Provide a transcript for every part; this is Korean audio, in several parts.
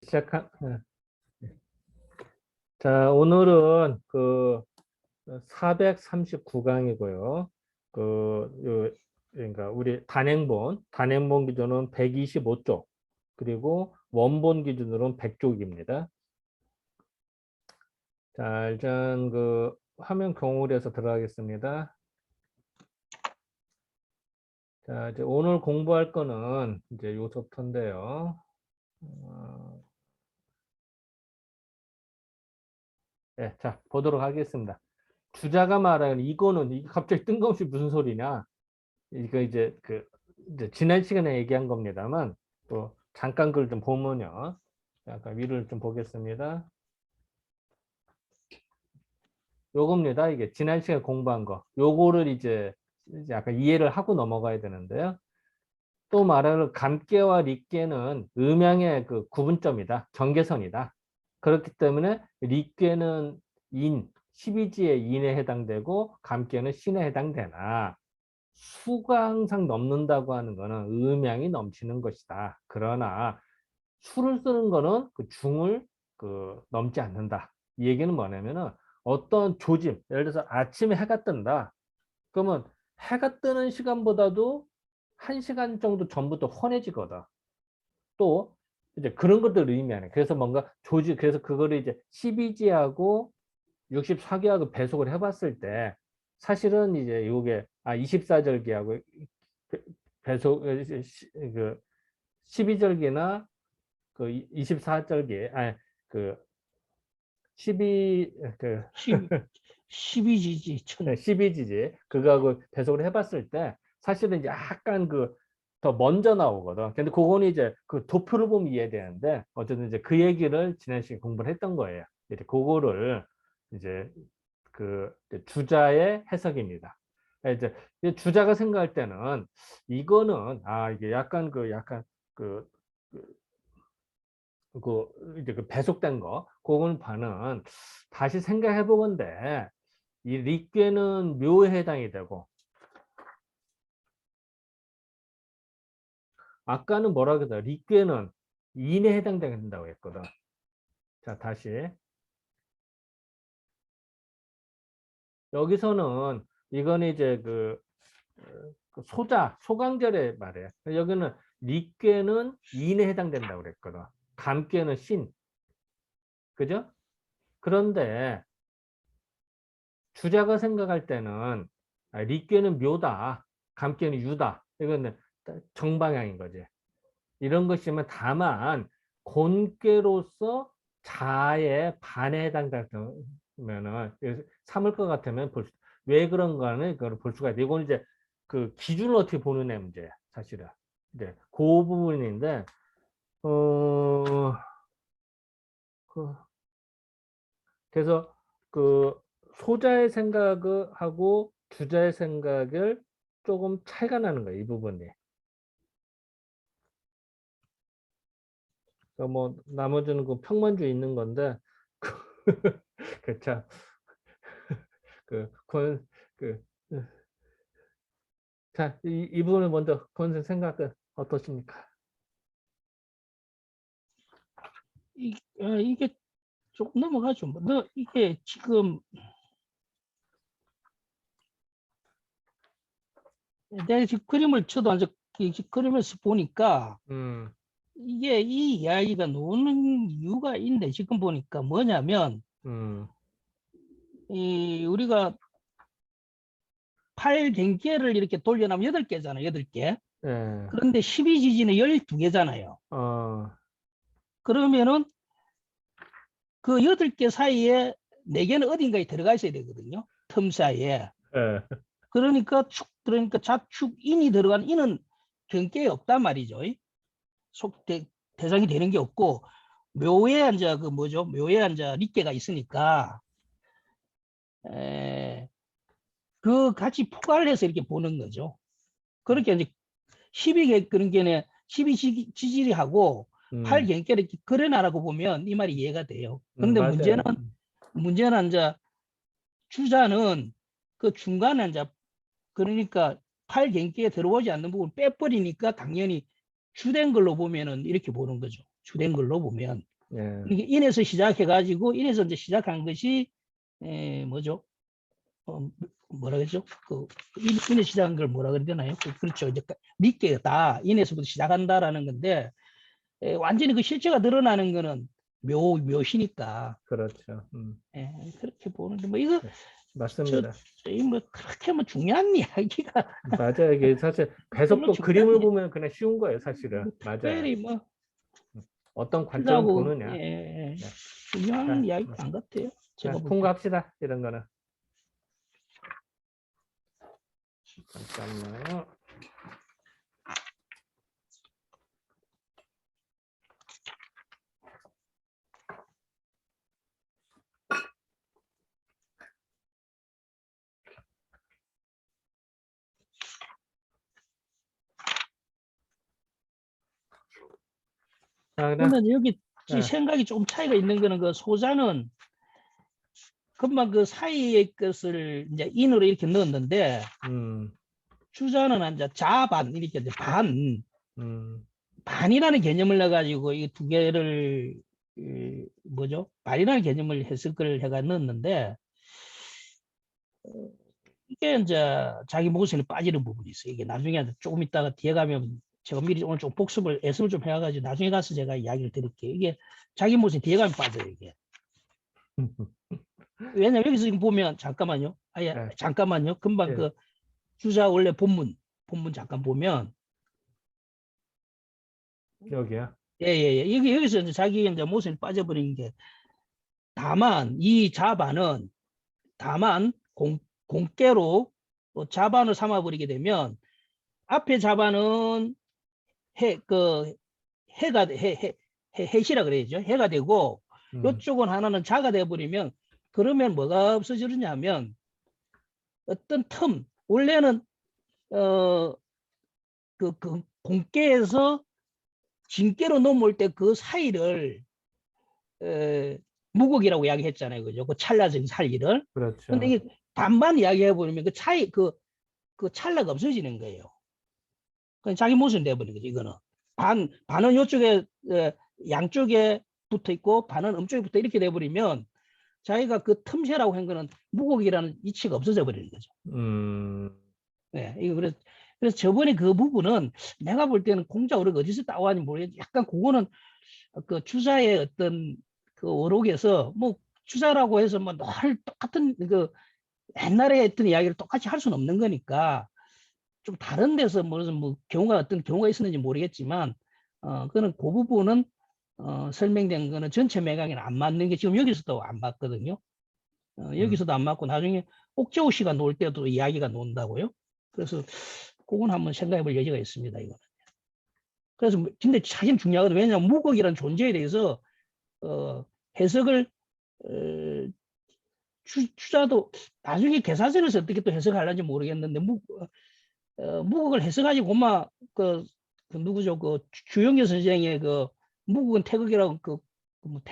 시작한. 자, 오늘은 그 439강이고요. 그러니까 우리 단행본 기준은 125쪽, 그리고 원본 기준으로는 100쪽입니다. 자, 일단 그 화면 경울에서 들어가겠습니다. 자, 이제 오늘 공부할 거는 이제 요소부터인데요. 네, 자, 보도록 하겠습니다. 주자가 말하는 이거는 이게 갑자기 뜬금없이 무슨 소리냐? 이거 이제 지난 시간에 얘기한 겁니다만 또 잠깐 글 좀 보면요. 약간 위를 좀 보겠습니다. 요겁니다. 이게 지난 시간에 공부한 거. 요거를 이제 약간 이해를 하고 넘어가야 되는데요. 또 말하는 감계와 리께는 음양의 그 구분점이다. 경계선이다. 그렇기 때문에 리께는 12지의 인에 해당되고 감계는 신에 해당되나 수가 항상 넘는다고 하는 거는 음양이 넘치는 것이다. 그러나 수를 쓰는 거는 그 중을 넘지 않는다. 이 얘기는 뭐냐면은 어떤 조짐, 예를 들어서 아침에 해가 뜬다. 그러면 해가 뜨는 시간보다도 1시간 정도 전부터 환해지거든. 또 이제 그런 것들을 의미하네. 그래서 뭔가 그래서 그거를 이제 12지하고 64기하고 배속을 해봤을 때 사실은 이제 요게 24절기하고 배속 그 12절기나 그 24절기 그 12, 그 12지지 12지지 그거하고 배속을 해봤을 때 사실은 이제 약간 더 먼저 나오거든. 근데 그거는 이제 그 도표를 보면 이해되는데 어쨌든 이제 그 얘기를 지난 시간에 공부를 했던 거예요. 이제 그거를 이제 이제 주자의 해석입니다. 이제 주자가 생각할 때는 이거는 이게 약간 그, 그, 이제 그 배속된 거 그건 반은 다시 생각해 보건데 이 리괴는 묘에 해당이 되고 아까는 뭐라 그랬다 리괴는 인에 해당된다고 했거든. 자, 다시 여기서는 이거는 이제 소강절의 말이에요. 여기는 리괴는 인에 해당된다고 그랬거든. 감괴는 신. 그죠? 그런데 주자가 생각할 때는 리괴는 묘다. 감괴는 유다. 이거는 정방향인 거지. 이런 것이면 다만 곤괴로서 자의 반에 해당된다면은 삼을 것 같으면 왜 그런가는 그걸 볼 수가 있다. 이건 이제 그 기준을 어떻게 보느냐 문제야, 사실은. 이제 그 부분인데 어 그래서 그 소자의 생각하고 주자의 생각을 조금 차이가 나는 거예요, 이 부분이. 뭐 나머지는 그 평만주에 있는 건데 그참 그, 그, 자, 이 부분을 먼저 권선 생각은 어떠십니까? 이게 조금 넘어가죠. 이게 지금 내가 지금 그림을 쳐도 앉아 그림에서 보니까 이게 이 이야기가 나오는 이유가 있는데 지금 보니까 뭐냐면 우리가 8경계를 이렇게 돌려나면 8개잖아요. 8개. 예. 그런데 12지지는 12개잖아요. 그러면은 그 8개 사이에 4개는 어딘가에 들어가 있어야 되거든요. 틈 사이에. 예. 그러니까 자축인이 들어간 인은 경계에 없단 말이죠. 대상이 되는 게 없고 묘에 앉아 묘에 앉아 리께가 있으니까 그 같이 포괄을 해서 이렇게 보는 거죠. 그렇게 이제 12개 그런 게네 12지지리하고 8경계를 이렇게 그려나라고 보면 이 말이 이해가 돼요. 그런데 문제는 이제 주자는 그 중간에 이제 그러니까 8경계에 들어오지 않는 부분 빼버리니까 당연히 주된 걸로 보면은 이렇게 보는 거죠. 주된 걸로 보면. 예. 이게 인에서 시작해가지고 인에서 이제 시작한 것이 뭐죠? 뭐라 그러죠? 인에 시작한 걸 뭐라 그래야 되나요? 그렇죠. 이제 니케다 인에서부터 시작한다라는 건데 완전히 그 실체가 드러나는 거는 묘시니까 그렇죠. 그렇게 보는데 뭐 이거 네, 저 맞습니다. 뭐 그렇게 뭐 중요한 이야기가 맞아요. 이게 사실 별로 배석도 중요한 그림을 보면 그냥 쉬운 거예요, 사실은. 뭐 맞아요. 특별히 뭐 어떤 관점 크다고 보느냐. 네. 중요한 자, 이야기가 안 같아요. 제가 볼 때. 통과합시다. 이런 거는. 잠깐만요. 자, 그다음, 근데 여기 예, 생각이 좀 차이가 있는 거는 그 소자는 금방 그 사이의 것을 이제 인으로 이렇게 넣었는데 음, 주자는 이제 자반 이렇게 이제 음, 반이라는 개념을 넣어가지고 이 두 개를 뭐죠? 반이라는 개념을 해석을 해가 넣었는데 이게 이제 자기 모순에 빠지는 부분이 있어요. 이게 나중에 조금 있다가 뒤에 가면 제가 미리 오늘 좀 복습을 애습을 좀 해가지고 나중에 가서 제가 이야기를 드릴게요. 이게 자기 모순 뒤에 가면 빠져요. 이게. 왜냐면 여기서 지금 보면 잠깐만요. 아예 예, 잠깐만요. 금방 예, 그 주자 원래 본문 잠깐 보면 여기요. 예예예 여기서 이제 자기 이제 모순에 빠져버린 게 다만 이 자반은 다만 공개로 자반을 삼아버리게 되면 앞에 자반은 해가 해시라 그래야죠. 해가 되고 음, 이쪽은 하나는 자가 돼버리면 그러면 뭐가 없어지느냐면 어떤 원래는 공개에서 진개로 넘어올 때 그 사이를 무곡이라고 이야기했잖아요. 그죠? 그 찰나적인 사이를. 근데 그렇죠. 이게 반반 이야기해 버리면 그 차이 그 찰나가 없어지는 거예요. 그냥 자기 모습이 돼버린 거죠. 이거는 반은 이쪽에 양쪽에 붙어 있고 반은 엄쪽에 붙어 이렇게 돼버리면 자기가 그 틈새라고 한 거는 무곡이라는 이치가 없어져 버리는 거죠. 음, 네, 이거 그래서 저번에 그 부분은 내가 볼 때는 공자 어록 어디서 따와는지 모르겠지. 약간 그거는 그 주자의 어떤 그 어록에서 뭐 주자라고 해서 뭐 늘 똑같은 그 옛날에 했던 이야기를 똑같이 할 수는 없는 거니까 좀 다른 데서 무슨 뭐 경우가 어떤 경우가 있었는지 모르겠지만 그는 그 부분은 설명된 거는 전체 매각에는 안 맞는 게 지금 여기서도 안 맞거든요. 음, 여기서도 안 맞고 나중에 옥재호 씨가 놓을 때도 이야기가 논다고요. 그래서 그건 한번 생각해 볼 여지가 있습니다. 이거. 그래서 근데 사실 중요하거든요. 왜냐하면 무곡이라는 존재에 대해서 해석을 어, 주자도 나중에 계사전에서 어떻게 또 해석하려는지 모르겠는데 무곡을 해석하지 고마 그 누구죠? 그 주영교 선생의 그 무곡은 태극이라고 뭐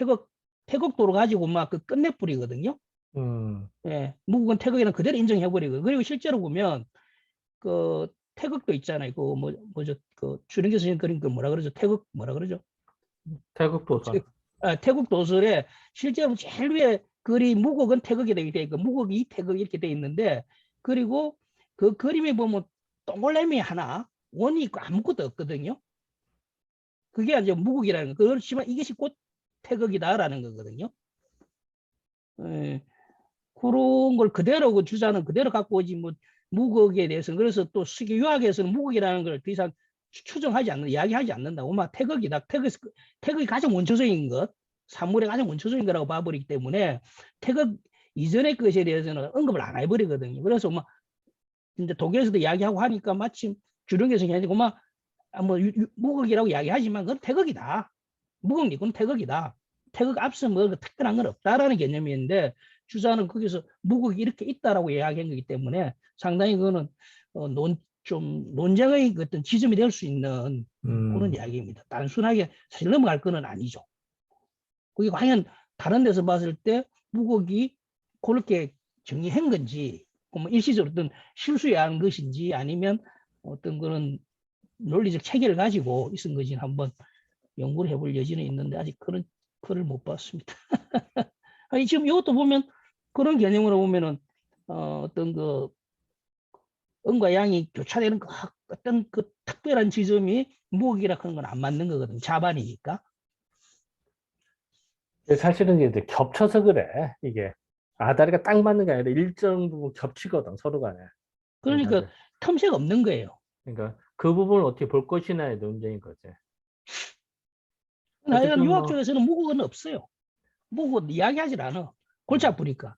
태극도로 가지고 막 그 끝내버리거든요. 음, 예, 무국은 태극이는 그대로 인정해버리고 그리고 실제로 보면 그 태극도 있잖아요. 그 뭐죠? 그 주rin기 선생님 그린 그 뭐라 그러죠? 태극 뭐라 그러죠? 태국 도서. 태국 도설에 실제로 제일 위에 글이 무국은 태극이 되어 있고 무국이 태극 이렇게 되어 있는데 그리고 그 그림에 보면 동그라미 하나 원이 있고 아무것도 없거든요. 그게 이제 무국이라는 거. 그렇지만 이것이 곧 태극이다라는 거거든요. 예, 그런 걸 그대로 그 주자는 그대로 갖고 오지 뭐 무국에 대해서는 그래서 또 수기 유학에서는 무국이라는 걸 더 이상 추정하지 않는 이야기하지 않는다. 오마 태극이다. 태극이 가장 원초적인 것, 산물의 가장 원초적인 거라고 봐버리기 때문에 태극 이전의 것에 대해서는 언급을 안 해버리거든요. 그래서 뭐 이제 독일에서도 이야기하고 하니까 마침 주령에서 얘기하니까 뭐 무국이라고 이야기하지만 그건 태극이다. 무국이 그건 태극이다. 태극 앞서 뭐 특별한 건 없다라는 개념인데 주자는 거기서 무국이 이렇게 있다라고 이야기한 거기 때문에 상당히 그거는 좀 논쟁의 어떤 지점이 될 수 있는 그런 음, 이야기입니다. 단순하게 사실 넘어갈 거는 아니죠. 그게 과연 다른 데서 봤을 때 무국이 그렇게 정리한 건지, 뭐 일시적으로 어떤 실수에 한 것인지 아니면 어떤 그런 논리적 체계를 가지고 있은 것인지 한번 연구를 해볼 여지는 있는데 아직 그런 글을 못 봤습니다. 아니 지금 이것도 보면 그런 개념으로 보면은 어떤 그 음과 양이 교차되는 어떤 그 특별한 지점이 무극이라 하는 건 안 맞는 거거든. 자반이니까. 사실은 이제 겹쳐서 그래. 이게 아다리가 딱 맞는 게 아니라 일정 부분 겹치거든 서로 간에. 그러니까 틈새가 없는 거예요. 그러니까 그 부분을 어떻게 볼 것이냐의 논쟁인 거지. 하여간 어쨌든 유학 뭐, 쪽에서는 무극은 없어요. 무극 이야기하질 않아. 골치 아프니까.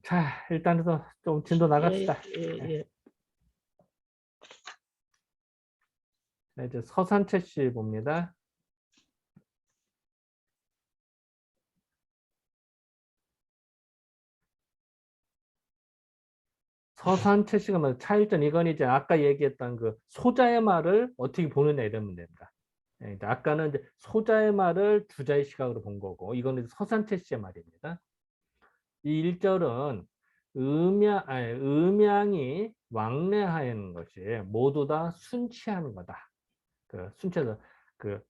자, 일단은 좀 진도 예, 나갑시다. 예, 예. 네, 이제 서산채 씨 봅니다. 서산채 씨가 뭐 차일전 이건 이제 아까 얘기했던 그 소자의 말을 어떻게 보느냐 이런 문제입니다. 예, 이제 아까는 이제 소자의 말을 주자의 시각으로 본 거고 이거는 서산채 씨의 말입니다. 이 일절은 음양이 왕래하는 것이 모두 다 순치하는 거다. 그 순체도 그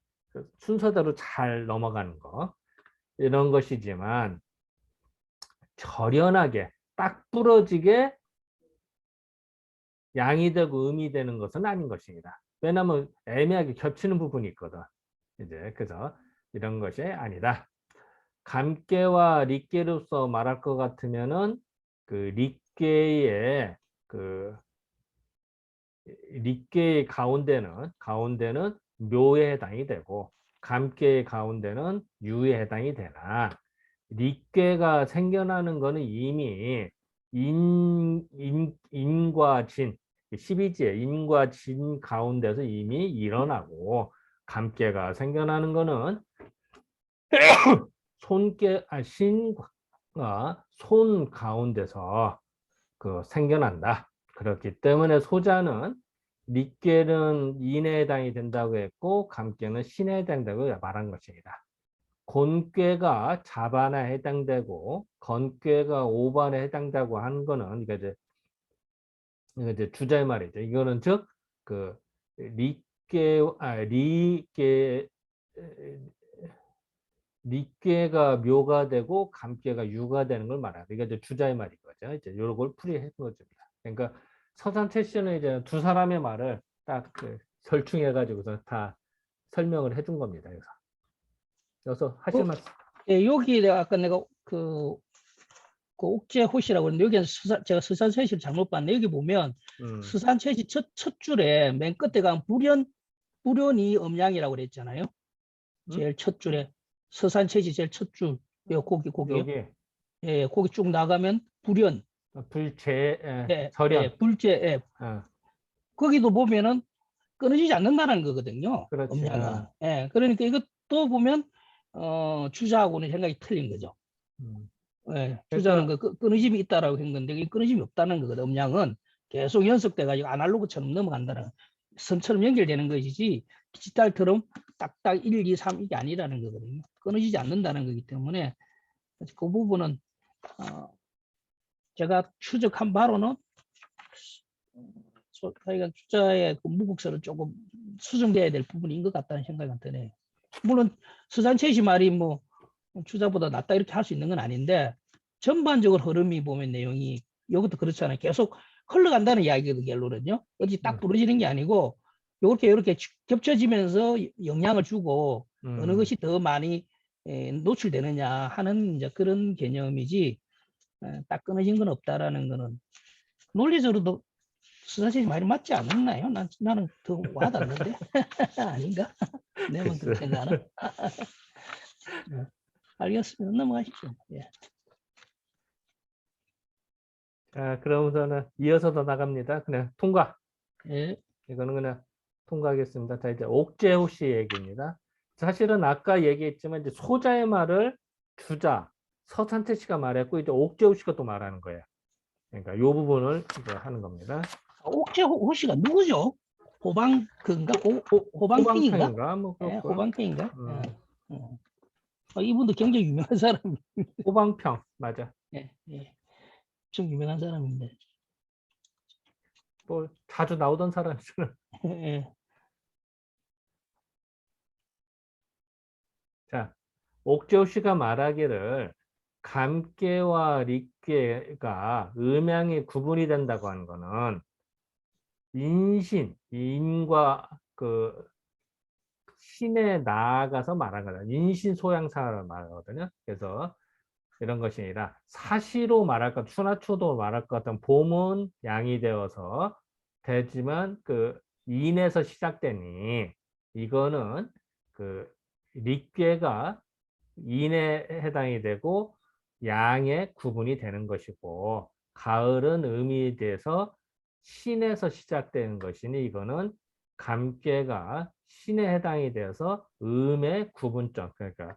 순서대로 잘 넘어가는 거 이런 것이지만 절연하게 딱 부러지게 양이 되고 음이 되는 것은 아닌 것입니다. 왜냐하면 애매하게 겹치는 부분이 있거든. 이제 그래서 이런 것이 아니다. 감계와 릿계로서 말할 것 같으면은 그 그 릿계의 가운데는 묘에 해당이 되고 감계의 가운데는 유에 해당이 되나 릿계가 생겨나는 거는 이미 인과 진 12지의 인과 진 가운데서 이미 일어나고 감계가 생겨나는 거는 신과 손 가운데서 그 생겨난다. 그렇기 때문에 소자는 릿계는 인에 해당이 된다고 했고 감계는 신에 해당된다고 말한 것입니다. 곤괴가 자반에 해당되고 건괴가 오반에 해당된다고 하는 거는 이게 이제 주자의 말이죠. 이거는 즉 그 릿괴가 묘가 되고 감괴가 유가 되는 걸 말합니다. 이게 이제 주자의 말인 거죠. 이제 이런 걸 풀이해 줍니다. 그러니까 서산채 씨는 이제 두 사람의 말을 딱그 설충해 가지고서 다 설명을 해준 겁니다. 여기서 하실 말씀. 예, 여기 내가 그 옥제호시라고 그러는데 여기는 제가 서산채시를 잘못 봤네. 여기 보면 서산채시 첫 줄에 맨 끝에 가면 불연이 음양이라고 그랬잖아요. 제일 첫 줄에 서산채시 제일 첫 줄. 거기요. 여기 예, 거기 쭉 나가면 불연. 예, 절연. 예, 불제. 예. 거기도 보면은 끊어지지 않는다는 거거든요. 그렇지. 음양은. 예, 그러니까 이것도 보면 주자하고는 생각이 틀린 거죠. 예, 주자는 그러니까 끊어짐이 있다라고 한 건데 이 끊어짐이 없다는 거거든. 음양은 계속 연속돼 가지고 아날로그처럼 넘어간다는 선처럼 연결되는 것이지 디지털처럼 딱딱 1, 2, 3 이게 아니라는 거거든요. 끊어지지 않는다는 거기 때문에 그 부분은 제가 추적한 바로는 저희가 주자의 그 무국서를 조금 수정돼야 될 부분인 것 같다는 생각이 드네요. 물론 수산채시 말이 뭐 주자보다 낫다 이렇게 할 수 있는 건 아닌데 전반적으로 흐름이 보면 내용이 이것도 그렇잖아요. 계속 흘러간다는 이야기거든요. 결론은요. 어디 딱 부러지는 게 아니고 이렇게 겹쳐지면서 영향을 주고 어느 것이 더 많이 노출되느냐 하는 이제 그런 개념이지 딱 끊어진 건 없다라는 거는 논리적으로도 수산채시 말이 맞지 않았나요? 나는 더 와닿는데 아닌가? 내만 그렇게 생각하나? 알겠습니다. 넘어가십시오. 예. 자, 그러면서는 이어서 더 나갑니다. 그냥 통과. 예. 이거는 그냥 통과하겠습니다. 자, 이제 옥재호 씨 얘기입니다. 사실은 아까 얘기했지만 이제 소자의 말을 주자, 서산태 씨가 말했고 이제 옥재호 씨가 또 말하는 거예요. 그러니까 이 부분을 이제 하는 겁니다. 옥재호 씨가 누구죠? 호방인가? 호방팽인가? 호방팽인가? 뭐 예, 그렇고. 호방팽인가? 예. 이분도 굉장히 유명한 사람이에요. 호방평 맞아. 예, 예. 좀 유명한 사람인데. 뭐 자주 나오던 사람이잖아. 예. 자, 옥조 씨가 말하기를 감깨와 릿깨가 음양이 구분이 된다고 하는 거는 인과 그 신에 나아가서 말한 거다. 인신소양사를 말하거든요. 그래서 이런 것이 아니라 사시로 말할 것, 추나초도 말할 것 같은 봄은 양이 되어서 되지만 그 인에서 시작되니 이거는 그 릿괴가 인에 해당이 되고 양의 구분이 되는 것이고 가을은 음이 돼서 신에서 시작되는 것이니 이거는 감괴가 신에 해당이 되어서 음의 구분점 그러니까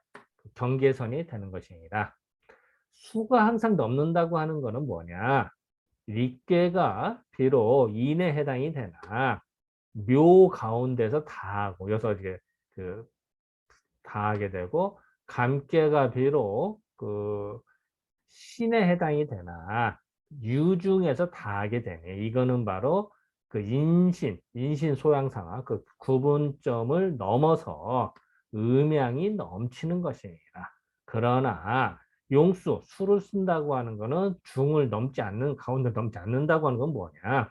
경계선이 되는 것입니다. 수가 항상 넘는다고 하는 것은 뭐냐? 릿괴가 비록 인에 해당이 되나 묘 가운데서 다하고 여기서 이제 그 다하게 되고 감괴가 비록 그 신에 해당이 되나 유중에서 다하게 되네. 이거는 바로 그 인신 소양상하 그 구분점을 넘어서 음양이 넘치는 것이니라. 그러나 용수, 수를 쓴다고 하는 거는 중을 넘지 않는, 가운데 넘지 않는다고 하는 건 뭐냐?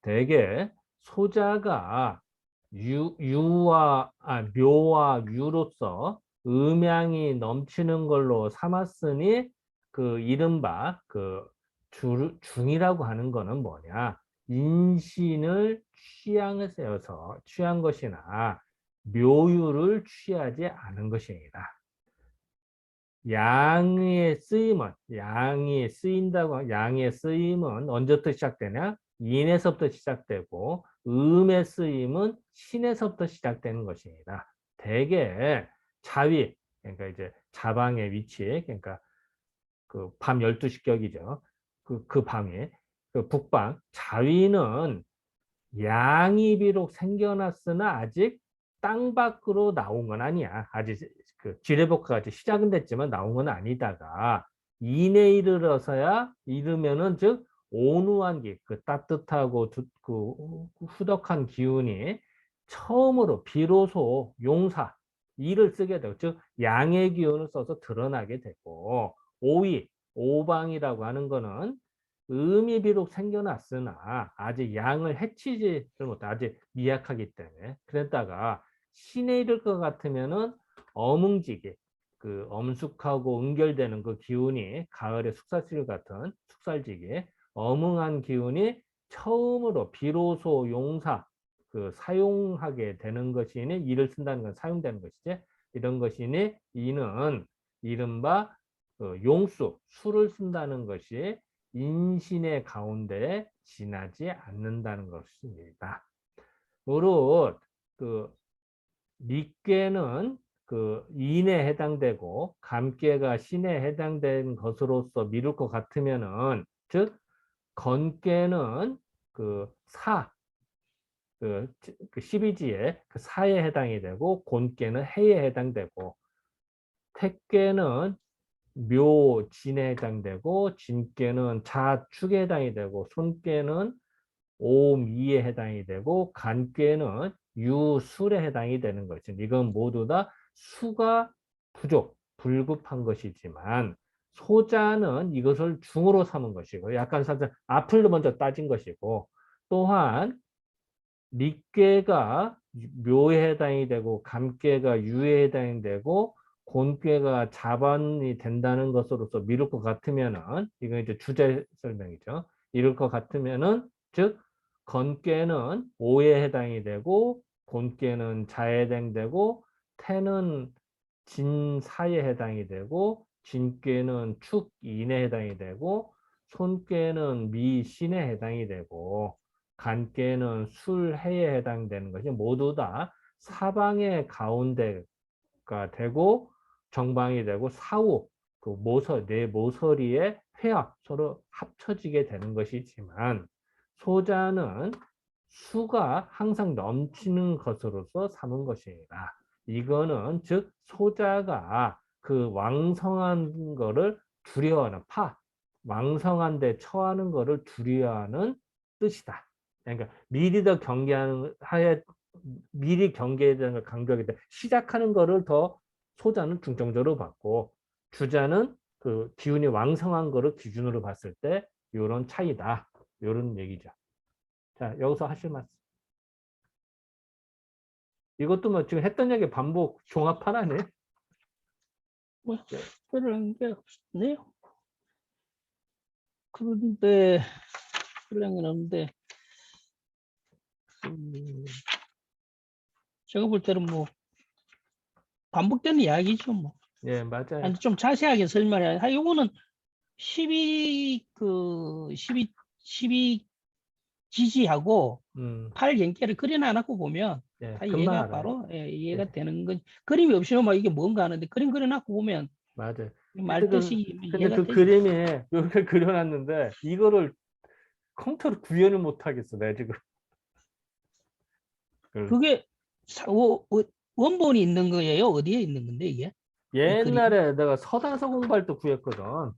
대개 소자가 묘와 유로서 음양이 넘치는 걸로 삼았으니 그 이른바 그 중이라고 하는 거는 뭐냐? 인신을 취한 것이나 묘유를 취하지 않은 것입니다. 양의 쓰임은 언제부터 시작되냐? 인에서부터 시작되고 음의 쓰임은 신에서부터 시작되는 것입니다. 대개 자위 그러니까 이제 자방의 위치 그러니까 그 밤 12시격이죠. 그 밤에 그 북방 자위는 양이 비록 생겨났으나 아직 땅 밖으로 나온 건 아니야. 아직 그 지뢰복화가 아직 시작은 됐지만 나온 건 아니다가 인에 이르러서야 이르면은 즉 온우한 그 따뜻하고 그 후덕한 기운이 처음으로 비로소 용사 이를 쓰게 되고 즉 양의 기운을 써서 드러나게 되고 오방이라고 하는 거는 음이 비록 생겨났으나 아직 양을 해치지 못해 아직 미약하기 때문에 그랬다가 신에 이를 것 같으면은 어뭉지게 그 엄숙하고 응결되는 그 기운이 가을의 숙살질 같은 숙살지기 어뭉한 기운이 처음으로 비로소 용사 그 사용하게 되는 것이니 이를 쓴다는 건 사용되는 것이지 이런 것이니 이는 이른바 그 용수 수를 쓴다는 것이 인신의 가운데 지나지 않는다는 것입니다. 무릇 그 릿괴는 그 인에 해당되고 감괴가 신에 해당된 것으로서 미룰 것 같으면은 즉 건괴는 그 12지의 그 사에 해당이 되고 곤괴는 해에 해당되고 택괴는 묘, 진에 해당되고 진괴는 자축에 해당이 되고 손괴는 오음, 이에 해당이 되고 간괴는 유술에 해당이 되는 것이 이건 모두 다 수가 불급한 것이지만 소자는 이것을 중으로 삼은 것이고 약간 살짝 앞을 먼저 따진 것이고 또한 릿괴가 묘에 해당이 되고 감괴가 유에 해당이 되고 곤괴가 자반이 된다는 것으로서 미룰 것 같으면은 이건 이제 주제 설명이죠. 이럴 것 같으면은 즉 건괴는 오에 해당이 되고 곤괴는 자에 해당되고 태는 진사에 해당이 되고 진괴는 축인에 해당이 되고 손괴는 미신에 해당이 되고 간괴는 술해에 해당되는 것이 모두 다 사방의 가운데가 되고 정방이 되고 사후 그 내 모서리의 회합 서로 합쳐지게 되는 것이지만 소자는 수가 항상 넘치는 것으로서 삼은 것입니다. 이거는 즉 소자가 그 왕성한 거를 두려워하는 왕성한 데 처하는 거를 두려워하는 뜻이다. 그러니까 미리 더 경계하는 하에 미리 경계해야 되는 걸 강조하게 돼. 시작하는 거를 더 소자는 중점적으로 봤고 주자는 그 기운이 왕성한 거를 기준으로 봤을 때 이런 차이다. 이런 얘기죠. 자, 여기서 하실 말씀. 이것도 뭐 지금 했던 얘기 반복 종합 하나네. 뭐 특별한 게 없네요. 그런데 특별한 건 없는데 제가 볼 때는 뭐 반복되는 이야기죠 뭐. 예, 맞아요. 아니, 좀 자세하게 설명해. 요거는 12 지지하고 음, 8 연계를 그려놔놓고 보면 예, 다 금방 이해가 알아요. 바로 이해가 예, 되는 건 그림이 없이는 막 이게 뭔가 하는데 그림 그려놓고 보면 맞아요. 근데 말뜻이 근데 이해가 그 되죠. 그림에 이렇게 그려놨는데 이거를 컴퓨터로 구현을 못 하겠어, 내 지금. 그 그게 원본이 있는 거예요? 어디에 있는 건데 이게? 이 그림이? 옛날에 내가 서당서 공부할 때 구했거든.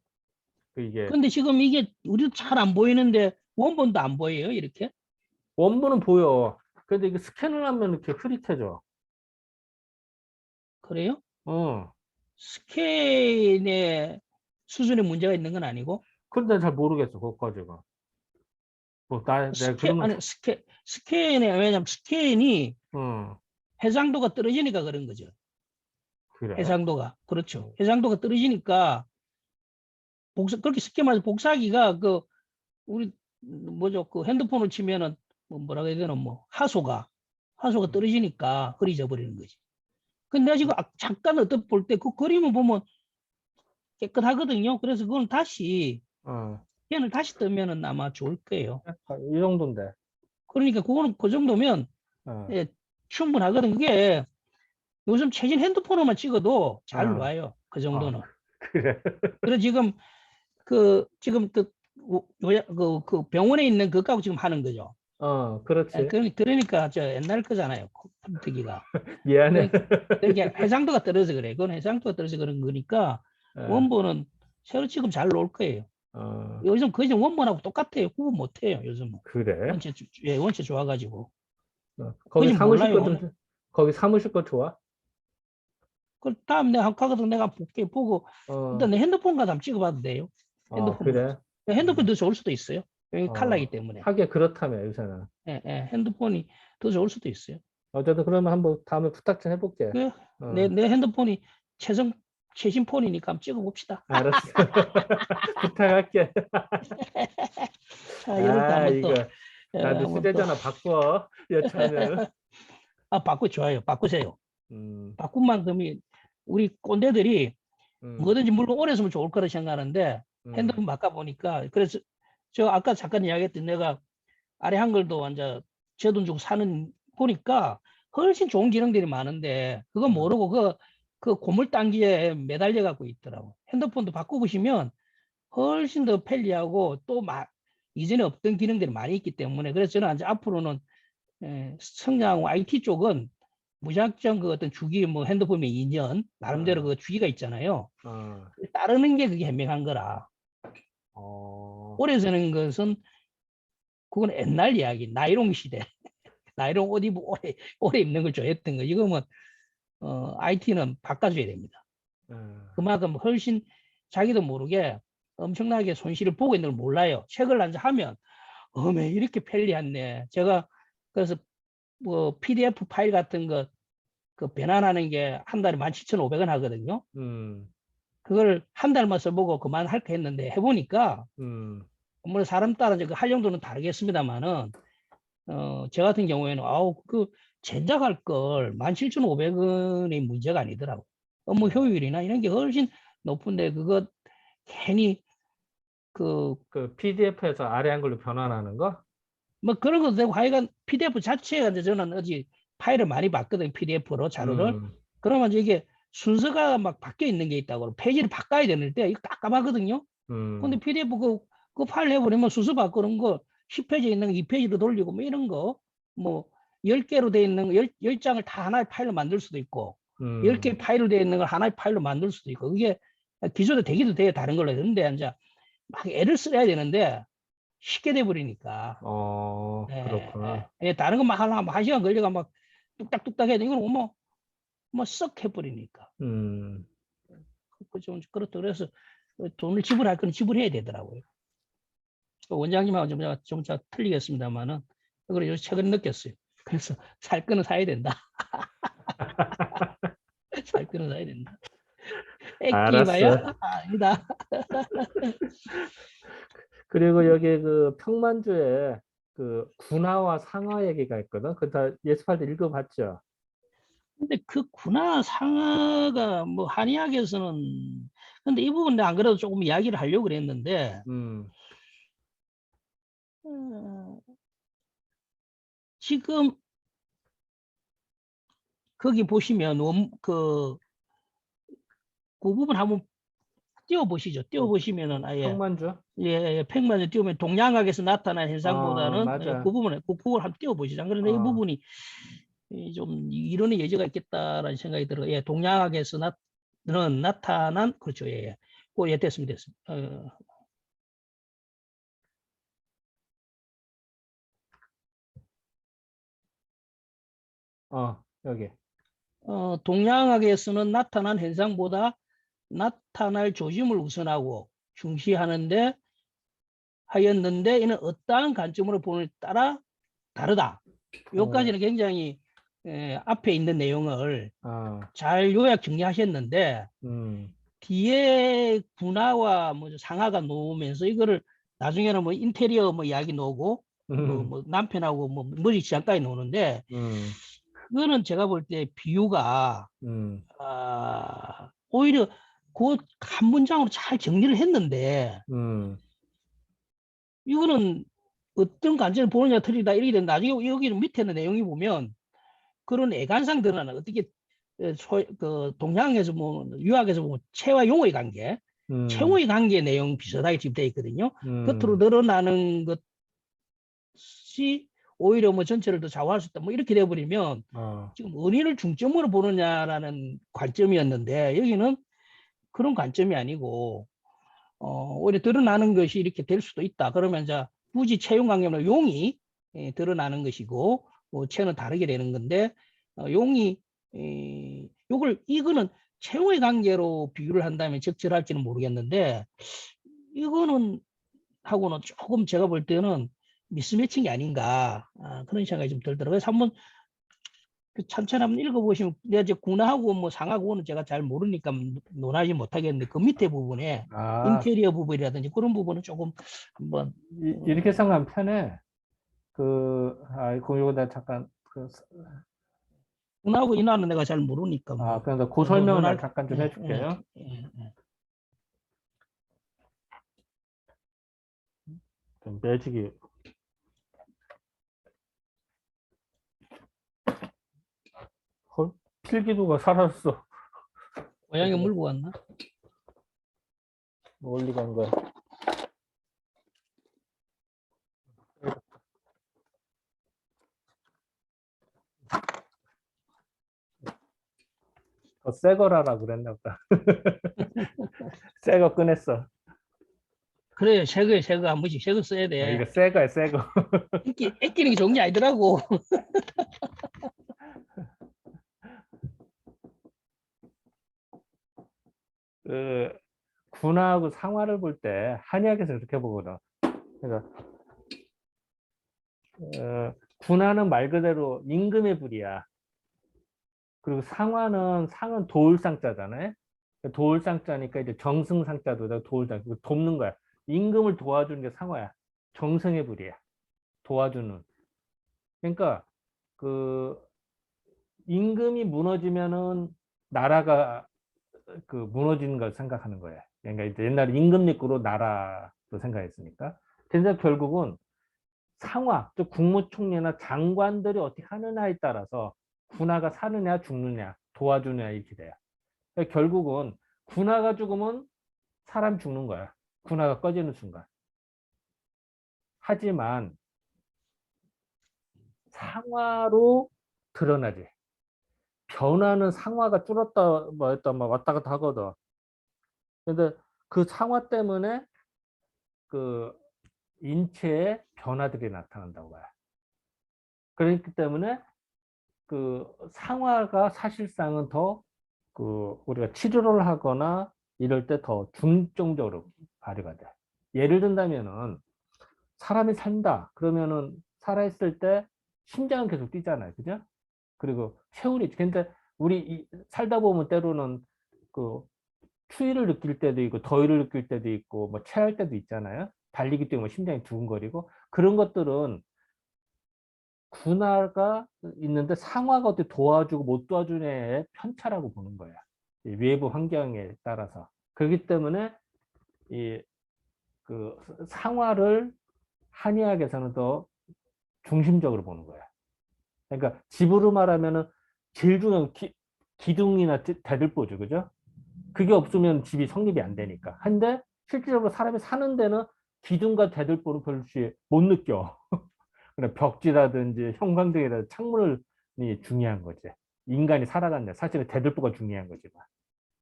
그 이게 근데 지금 이게 우리도 잘 안 보이는데 원본도 안 보여요 이렇게? 원본은 보여. 근데 이게 스캔을 하면 이렇게 흐릿해져. 그래요? 어. 스캔의 수준에 문제가 있는 건 아니고 근데 잘 모르겠어, 그것까지가. 내가 스캔 그러면, 아니 스캔에 왜냐면 스캔이 어, 해상도가 떨어지니까 그런 거죠. 그래. 해상도가 그렇죠. 어, 해상도가 떨어지니까 그렇게 쉽게 말해서 복사기가 그 우리 뭐죠 그 핸드폰을 치면은 뭐라고 해야 되나 뭐 하소가 떨어지니까 흐려져 버리는 거지. 근데 내가 지금 잠깐 어떤 볼 때 그 그림을 보면 깨끗하거든요. 그래서 그건 다시 어, 스캔을 다시 뜨면은 아마 좋을 거예요. 이 정도인데. 그러니까 그거는 그 정도면 어, 예, 충분하거든. 그게 요즘 최신 핸드폰으로만 찍어도 잘 어, 나와요. 그 어, 정도는. 그래. 그래서 지금 그 병원에 있는 그거하고 지금 하는 거죠. 어, 예, 그렇지. 그러니까 저 옛날 거잖아요. 컴퓨터기가. 미안해. 그러니까 해상도가 떨어져서 그래. 그건 해상도가 떨어져서 그런 거니까 어, 원본은 새로 지금 잘 나올 거예요. 어, 요즘 거의 원본하고 똑같아요. 구분 못해요. 요즘은. 그래. 원체 좋아가지고. 거기 그지 사무실 거 몰라요. 좀, 거기 사무실 거 좋아? 그 다음 내가 가거든 내가 볼게 보고 일단 어, 내 핸드폰 가서 한번 찍어봐도 돼요. 핸드폰으로. 그래. 핸드폰이 어, 더 좋을 수도 있어요. 여기 칼라기 때문에. 하긴 그렇다며, 요새는. 핸드폰이 더 좋을 수도 있어요. 어쨌든 그러면 한번 다음에 부탁 좀 해볼게. 그, 어, 내 핸드폰이 최신 폰이니까 한번 찍어봅시다. 알았어. 부탁할게. 아, 이럴 때 한번 또, 이거, 나도 한번 또, 휴대전화 바꿔. 여차하면. 좋아요. 바꾸세요. 음, 바꾼 만큼이 우리 꼰대들이 음, 뭐든지 물론 오래 쓰면 좋을 거라 생각하는데 음, 핸드폰 바꿔보니까 그래서 저 아까 잠깐 이야기했던 내가 아래 한글도 완전 제 돈 주고 사는 보니까 훨씬 좋은 기능들이 많은데 그거 음, 모르고 그 고물단기에 매달려 갖고 있더라고. 핸드폰도 바꿔보시면 훨씬 더 편리하고 또 이전에 없던 기능들이 많이 있기 때문에 그래서 저는 이제 앞으로는 성장 IT 쪽은 무작정 그 어떤 주기 뭐 핸드폰이 2년 나름대로 어, 그 주기가 있잖아요. 어, 따르는 게 그게 현명한 거라. 어, 오래 쓰는 것은 그건 옛날 이야기, 나이롱 시대. 나이롱 옷 입고 오래 입는 걸 좋아했던 거. 이거는 IT는 바꿔줘야 됩니다. 어, 그만큼 훨씬 자기도 모르게 엄청나게 손실을 보고 있는 걸 몰라요. 책을 한자 하면 어메 이렇게 편리했네. 제가 그래서 뭐 PDF 파일 같은 거 그 변환하는 게 한 달에 17,500원 하거든요. 음, 그걸 한 달만 써보고 그만할까 했는데 해보니까 음, 물론 사람 따라 그 활용도는 다르겠습니다만은 저 같은 경우에는 아우 그 젠작할 걸 17,500원의 문제가 아니더라고. 업무 어, 효율이나 이런 게 훨씬 높은데 그거 괜히 그 그 PDF에서 아래 한글로 변환하는 거? 뭐 그런 것도 되고 하여간 PDF 자체가 이제 저는 어제 파일을 많이 봤거든 PDF로 자료를. 음, 그러면 이제 이게 순서가 막 바뀌어 있는 게 있다고 페이지를 바꿔야 되는데 이거 깜깜하거든요. 근데 음, PDF 그 파일 해버리면 순서 바꾸는 거 10페이지 있는 거 2페이지로 돌리고 뭐 이런 거 뭐 10개로 돼 있는 거 10장을 다 하나의 파일로 만들 수도 있고 10개 음, 파일로 돼 있는 걸 하나의 파일로 만들 수도 있고 그게 기존에 되기도 돼요. 다른 걸로 했는데 이제 막 애를 써야 되는데 쉽게 돼 버리니까 그렇구나. 다른 거 막 하려면 한 시간 걸려가 막 뚝딱뚝딱 해야 돼. 이건 뭐썩 해버리니까. 음. 좀 그렇다. 그래서 돈을 지불할 건 지불해야 되더라고요. 원장님하고 좀 틀리겠습니다만은 그걸 요즘 최근에 느꼈어요. 그래서 살 거는 사야 된다. 살 거는 사야 된다. 알았어. 애끼봐야 아니다. 그리고 여기 그 평만주에 그 군화와 상하 얘기가 있거든. 그 다 예습할 때 읽어봤죠. 근데 그 군화 상하가 뭐 한의학에서는 근데 이 부분 안 그래도 조금 이야기를 하려고 그랬는데 음. 어, 지금 거기 보시면 그 부분 한번 띄워보시죠. 그 띄워보시면은 아예 평만주? 팽만에 띄우면 동양학에서 나타난 아, 현상보다는 맞아. 그 부분에 그걸 한번 띄워보시죠. 그런데 이 어. 부분이 좀 이론의 여지가 있겠다라는 생각이 들어요. 예, 동양학에서 나타난 그렇죠. 예, 예. 예, 됐습니다. 여기. 동양학에서는 나타난 현상보다 나타날 조짐을 우선하고 중시하는데 하였는데 이는 어떠한 관점으로 보느냐에 따라 다르다. 어. 여기까지는 굉장히 앞에 있는 내용을 아. 잘 요약 정리하셨는데 음. 뒤에 군화와 뭐 상하가 놓으면서 이거를 나중에는 뭐 인테리어 뭐 이야기 놓고 뭐 남편하고 뭐 머리 지장까지 놓는데 음. 그거는 제가 볼 때 비유가 음. 오히려 그 한 문장으로 잘 정리를 했는데 음. 이거는 어떤 관점을 보느냐 틀리다 이렇게 된다. 나중에 여기 밑에 있는 내용이 보면 그런 애관상 드러나는 어떻게 그 동양에서 뭐 유학에서 보면 체와 용의 관계, 음. 체의 관계 내용 비슷하게 지금 되어 있거든요. 겉으로 음. 드러나는 것이 오히려 뭐 전체를 더 좌우할 수 있다. 뭐 이렇게 돼버리면 어. 지금 은인을 중점으로 보느냐라는 관점이었는데 여기는 그런 관점이 아니고 오히려 드러나는 것이 이렇게 될 수도 있다. 그러면 이제 굳이 채용 관계는 용이 드러나는 것이고 체는 다르게 되는 건데 용이 요걸 이거는 채용의 관계로 비유를 한다면 적절할지는 모르겠는데 이거는 하고는 조금 제가 볼 때는 미스매칭이 아닌가 그런 생각이 좀 들더라고요. 그래서 한번 천천히 한번 읽어보시면 내가 이제 군하고 뭐 상하고는 제가 잘 모르니까 논하지 못하겠는데 그 밑에 부분에 아, 인테리어 부분이라든지 그런 부분은 조금 한번 이렇게 생각하면 편해. 이거 내가 잠깐, 군하고 인하는 내가 잘 모르니까 뭐 그래서 그 설명을 내가 논할 잠깐 좀 해줄게요. 좀 매직이, 헐, 필기도가 사라졌어. 고양이 물고 왔나? 멀리 간 거야. 새 거라라 그랬나 보다. 새 거 꺼냈어. 그래 새거 한 번씩 새거 써야 이거 돼. 새 거야, 새 거. 애끼는 게 좋은 게 아니더라고. 그, 군화하고 상화를 볼 때 한의학에서 그렇게 보거든. 그래서 군화는 말 그대로 임금의 불이야. 그리고 상은 도울상자잖아요. 도울상자니까 이제 정승상자도 도울상, 돕는 거야. 임금을 도와주는 게 상화야. 정승의 불이야. 도와주는. 그러니까 그 임금이 무너지면은 나라가 그 무너지는 걸 생각하는 거예요. 그러니까 이제 옛날에 임금 믿고로 나라도 생각했으니까. 그래서 결국은 상화, 즉 국무총리나 장관들이 어떻게 하느냐에 따라서 군화가 사느냐 죽느냐 도와주느냐 이렇게 돼요. 그러니까 결국은 군화가 죽으면 사람 죽는 거야. 군화가 꺼지는 순간. 하지만 상화로 드러나지. 변화는 상화가 줄었다 뭐였다 막 왔다 갔다 하거든. 근데 그 상화 때문에 그 인체의 변화들이 나타난다고 봐요. 그렇기 때문에 그 상화가 사실상은 더 그 우리가 치료를 하거나 이럴 때 더 중점적으로 발휘가 돼. 예를 든다면은 사람이 산다 그러면은 살아있을 때 심장은 계속 뛰잖아요, 그죠? 그리고 세월이 근데 우리 살다 보면 때로는 그 추위를 느낄 때도 있고 더위를 느낄 때도 있고 뭐 체할 때도 있잖아요. 달리기 때문에 심장이 두근거리고 그런 것들은 군화가 있는데 상화가 어떻게 도와주고 못 도와주는 애의 편차라고 보는 거야. 이 외부 환경에 따라서. 그렇기 때문에 이 그 상화를 한의학에서는 더 중심적으로 보는 거야. 그러니까 집으로 말하면은 제일 중요한 기둥이나 대들보죠, 그죠? 그게 없으면 집이 성립이 안 되니까. 근데 실질적으로 사람이 사는 데는 기둥과 대들보는 별로 못 느껴. 그냥 벽지라든지 형광등이라든지 창문이 중요한 거지. 인간이 살아간다. 사실은 대들보가 중요한 거지만.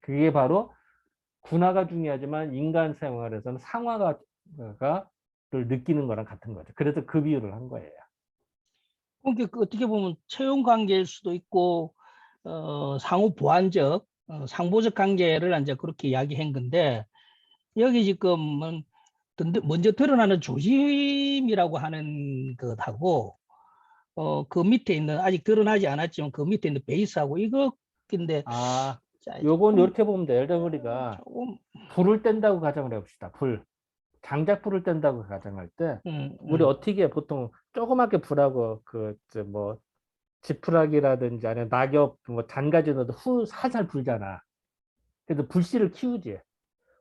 그게 바로 군화가 중요하지만 인간 생활에서는 상화가 를 느끼는 거랑 같은 거죠. 그래서 그 비유를 한 거예요. 그러니까 그 어떻게 보면 채용 관계일 수도 있고 상호 보완적, 상보적 관계를 이제 그렇게 이야기한 건데 여기 지금은 먼저 드러나는 조짐이라고 하는 것하고 그 밑에 있는 아직 드러나지 않았지만 그 밑에 있는 베이스하고 이거인데 아, 자, 요건 조금 이렇게 보면 돼. 예를 들어 우리가 조금 불을 뗀다고 가정을 해봅시다. 장작불을 뗀다고 가정할 때 음, 우리 음. 어떻게 보통 조그맣게 불하고 뭐 지푸라기라든지 아니면 낙엽 뭐 잔가지 넣어도 살살 불잖아. 그래서 불씨를 키우지.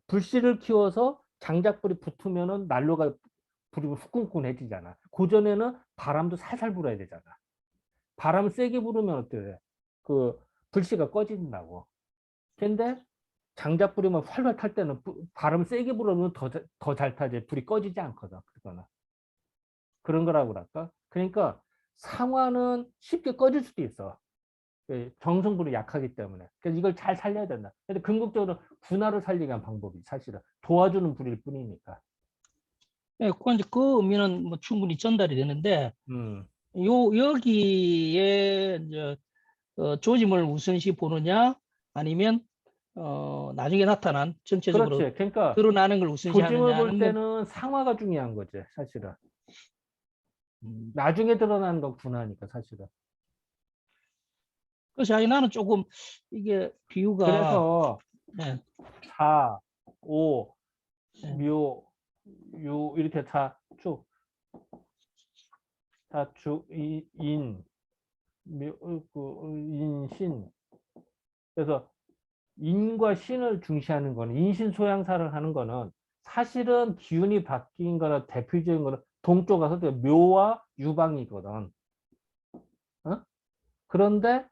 불씨를 키워서 장작불이 붙으면은 난로가 불이 후끈후끈해지잖아. 그전에는 바람도 살살 불어야 되잖아. 바람 세게 불으면 어떻게 돼? 그 불씨가 꺼진다고. 근데 장작불이 막 활활 탈 때는 바람 세게 불으면 더 잘 타지. 불이 꺼지지 않거든. 그거는. 그런 거라고 그럴까? 그러니까 상화는 쉽게 꺼질 수도 있어. 정성불이 약하기 때문에. 그래서 이걸 잘 살려야 된다. 근데 궁극적으로 분화를 살리기 위한 방법이 사실은 도와주는 불일 뿐이니까. 예, 그 이제 그 의미는 뭐 충분히 전달이 되는데 음. 여기에 이제 조짐을 우선시 보느냐 아니면 나중에 나타난 전체적으로 그렇지. 그러니까 드러나는 걸 우선시 조짐을 하느냐 볼 하는 건 때는 상화가 중요한 거지, 사실은. 음, 나중에 드러나는 건 분화니까, 사실은. 그래서 아니, 나는 조금 이게 비유가 그래서 예, 사, 오, 예, 묘, 유 이렇게 인, 묘, 인, 신. 그래서 인과 신을 중시하는 거는 인신소양사를 하는 거는 사실은 기운이 바뀐 거나 대표적인 거는 동쪽 가서 묘와 유방이거든. 어? 그런데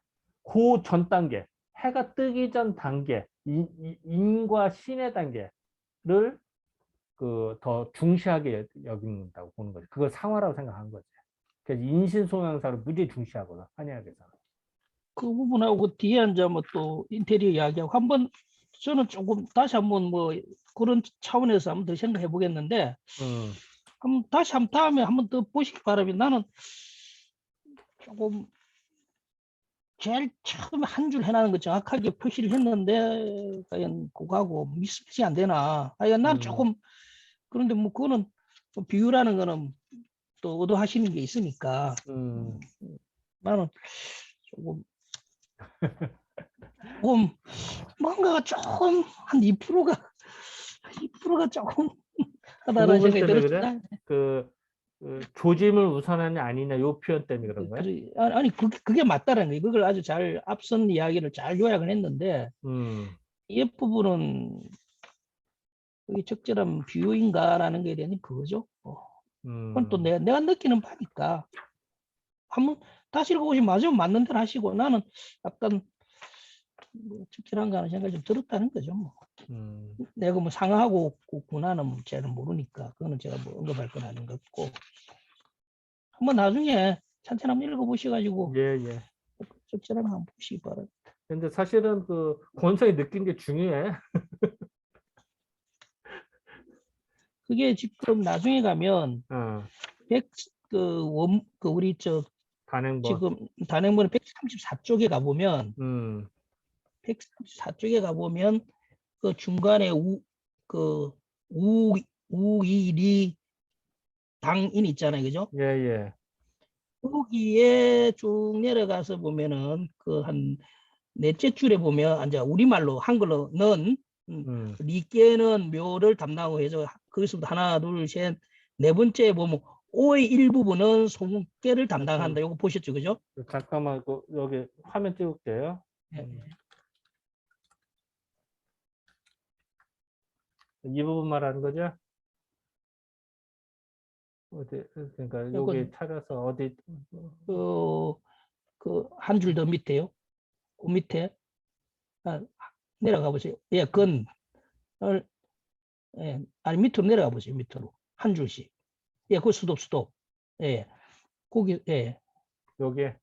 그 전 단계, 해가 뜨기 전 단계, 인과 신의 단계를 그 더 중시하게 여긴다고 보는 거지. 그걸 상화라고 생각한 거지. 그래서 인신소양사를 무지 중시하거든, 한의학에서는. 그 부분하고 그 뒤에 이제 뭐 또 인테리어 이야기하고 한번 저는 조금 다시 한번 뭐 그런 차원에서 한번 더 생각해 보겠는데 음, 한번 다시 한번 다음에 한번 더 보시기 바랍니다. 나는 조금 제일 처음에 한 줄 해놨는 거 정확하게 표시를 했는데 과연 그거하고 미스매치 안 되나? 아니 나는 음, 조금 그런데 뭐 그거는 뭐 비유라는 거는 또 의도하시는 게 있으니까 음. 나는 조금 조금 뭔가가 조금 한 2%가 조금 그 하다라는 부분 생각이 때문에 그래? 들었습니다. 그 조짐을 우선하냐 아니냐 요 표현 때문에 그런 거야? 아니 그게 맞다는 거예요. 그걸 아주 잘 앞선 이야기를 잘 요약을 했는데 음, 이 부분은 그게 적절한 비유인가라는 거에 대한 그거죠. 그건 또 음, 내가 느끼는 바니까 한번 다시 읽어보시면 맞으면 맞는 대로 하시고 나는 약간 뭐 적절한가 하는 생각이 좀 들었다는 거죠. 뭐. 음. 내가 뭐 상하고 군하는 제가 모르니까 그거는 제가 뭐 언급할 건 아닌 것 같고 한번 나중에 찬찬히 한번 읽어보셔가지고 예, 예. 적절한 거 한번 보시기 바랍니다. 근데 사실은 그 권성이 느낀 게 중요해. 그게 지금 나중에 가면 어, 그 우리 저 단행본. 지금 단행본의 134쪽에 가보면 음. 134쪽에 가보면 그 중간에 그 우이리 당인 있잖아요, 그죠? 예, 예. 거기에 쭉 내려가서 보면은 그 한 넷째 줄에 보면 이제 우리말로 한글로는 리께는 묘를 담당하고 해서 거기서부터 하나, 둘, 셋, 네 번째에 보면 오의 일부분은 손께를 담당한다. 이거 보셨죠, 그죠? 잠깐만, 여기 화면 띄울게요. 예. 이 부분 말하는 거죠? 어디, 그러니까 여기 요건 찾아서 어디, 그 한 줄 더 밑에요. 그 밑에 내려가 보세요. 예, 건 예, 아니 밑으로 내려가 보세요. 밑으로 한 줄씩. 예, 그 수도. 예, 거기 예. 여기에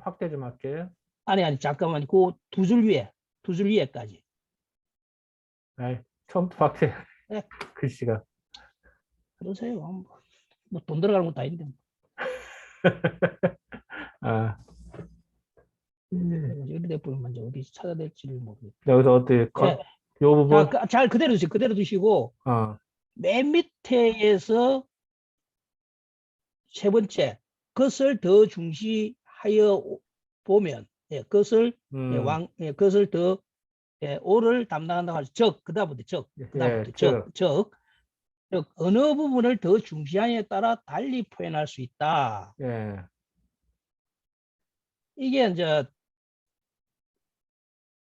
확대 좀 할게요. 아니 잠깐만. 그 두 줄 위에까지. 아이, 처음부터 확대. 예, 글씨가. 그러세요. 뭐 돈 들어가는 것도 아닌데. 아, 이렇게 보면 이제 어디 찾아야 될지를 모르겠어요. 여기서 어떻게, 예. 요 부분? 자, 잘 그대로 두시고 그대로 두시고 맨 밑에에서 세 번째 것을 더 중시하여 보면 예, 것을 예, 것을 더 예, 오를 담당한다고 하죠. 즉 그다음부터 즉 어느 부분을 더 중시하냐에 따라 달리 표현할 수 있다. 예. 이게 이제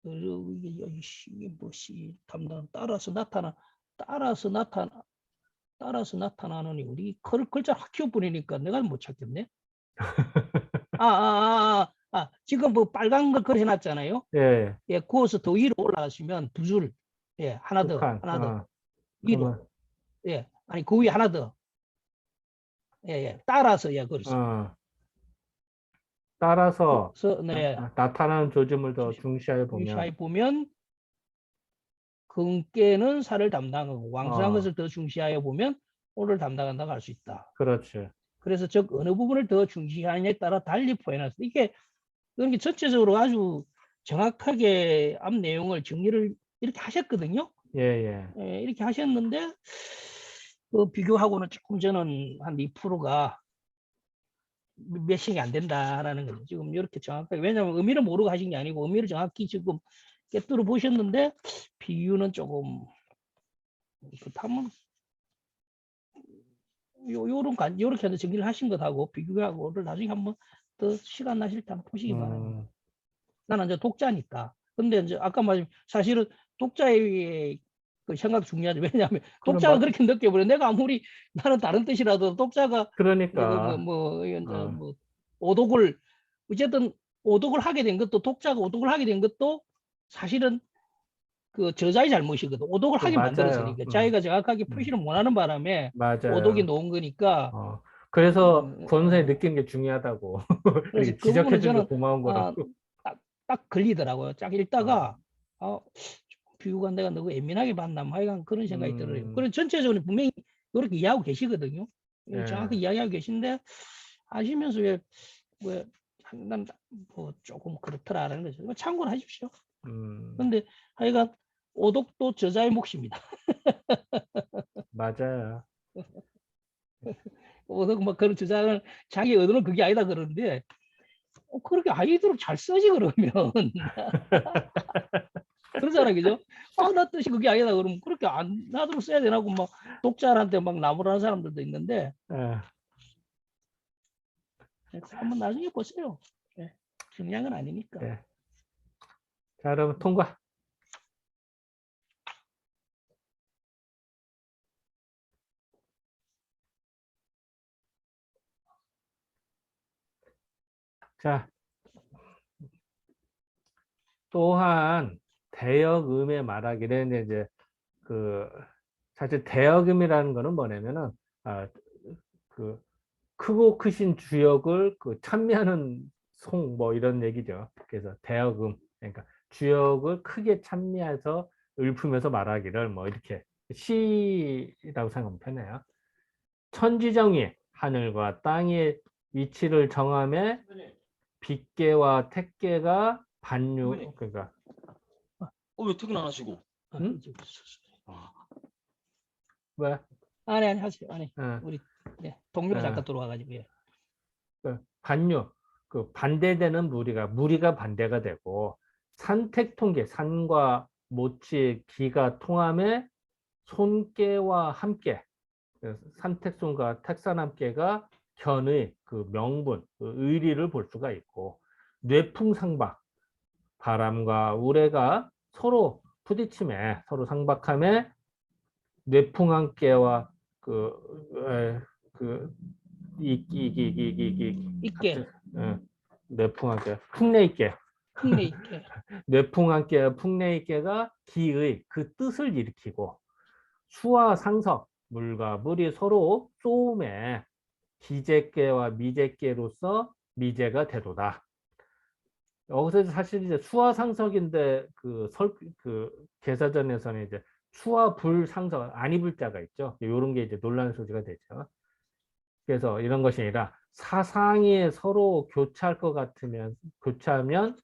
이게 뭐시 담당 따라서 나타나느니 우리 글자 확 키워버리니까 내가 못 찾겠네. 지금 뭐 빨간 걸 그려놨잖아요. 예. 예, 구워서 더 위로 올라가시면 두 줄, 예, 하나 더 위로, 예, 아니 그 위에 하나 더, 예, 따라서 예, 그렇습니다. 따라서 네, 나타나는 조짐을 더 중시하여 보면 근께는 살을 담당하고 왕성한 것을 더 중시하여 보면 오를 담당한다고 할 수 있다. 그렇지. 그래서 즉 어느 부분을 더 중시하느냐에 따라 달리 표현할 수 있다. 이게 전체적으로 아주 정확하게 앞 내용을 정리를 이렇게 하셨거든요. 예. 예, 이렇게 하셨는데 그 비교하고는 조금 저는 한 2%가 몇씩이 안 된다라는 거죠. 지금 이렇게 정확하게 왜냐하면 의미를 모르고 하신 게 아니고 의미를 정확히 지금 깨뚫어 보셨는데 비유는 조금 그렇다면 요렇게 해서 정리를 하신 것하고 비교하고를 나중에 한번 더 시간 나실 때 한번 보시기 바랍니다. 나는 이제 독자니까. 근데 이제 아까 말씀 사실은 독자의 그 생각 중요하죠. 왜냐하면 독자가 그렇게 느껴버려. 내가 아무리 나는 다른 뜻이라도 독자가 그러니까 뭐 오독을 어쨌든 오독을 하게 된 것도 독자가 오독을 하게 된 것도 사실은 그 저자의 잘못이거든. 오독을 하게 만들었으니까 자기가 정확하게 표시를 못하는 바람에 오독이 놓은 거니까. 그래서 권선생이 느끼는 게 중요하다고. 그래서 그 부분은 저는 딱 걸리더라고요. 딱 읽다가 비유가 내가 너무 예민하게 봤나 뭐 하여간 그런 생각이 들어요. 그런 전체적으로 분명히 이렇게 이해하고 계시거든요. 정확히 이야기하고 계신데 하시면서 뭐 조금 그렇더라라는 거죠. 참고를 하십시오. 근데 하여간 오독도 저자의 몫입니다. 맞아요. 오독 뭐 그런 저자는 자기 의도는 그게 아니다 그러는데 그렇게 아이디어를 잘 쓰지 그러면 그러잖아요, 그죠? 나 뜻이 그게 아니다 그러면 그렇게 안 나도 써야 되나고 막 독자한테 막 나무라는 사람들도 있는데 한번 나중에 보세요. 중요한 건 아니니까. 자, 여러분 통과. 자, 또한 대역음의 말하기를 이제 사실 대역음이라는 거는 뭐냐면은 그 크고 크신 주역을 찬미하는 송 뭐 이런 얘기죠. 그래서 대역음 그러니까 주역을 크게 찬미해서 읊으면서 말하기를 뭐 이렇게 시라고 생각하면 편해요. 천지정의 하늘과 땅의 위치를 정함에 빗개와 택개가 반유, 선배님. 그러니까 왜 퇴근 안 하시고? 응? 아, 왜? 아니 하세요. 아니 어, 우리 동료가 어. 잠깐 들어와가지고 그 반유, 그 반대되는 무리가 반대가 되고 산택통계, 산과 모치 기가 통함에 손께와 함께, 그래서 산택손과 택산함께가 견의 그 명분, 그 의리를 볼 수가 있고 뇌풍상박, 바람과 우레가 서로 부딪힘에 서로 상박함에 뇌풍함께와 그 있게 뇌풍함께 풍내있게 흥내 있게 뇌풍함께 풍내있게가 기의 그 뜻을 일으키고 수와 상석 물과 물이 서로 쏘음에 기재께와 미재께로서 미재가 되도다. 여기서 사실 이제 수와 상석인데 그 계사전에서는 이제 수와 불 상석 아니불자가 있죠. 이런 게 이제 논란 소지가 되죠. 그래서 이런 것이 아니라 사상이 서로 교차할 것 같으면 교차하면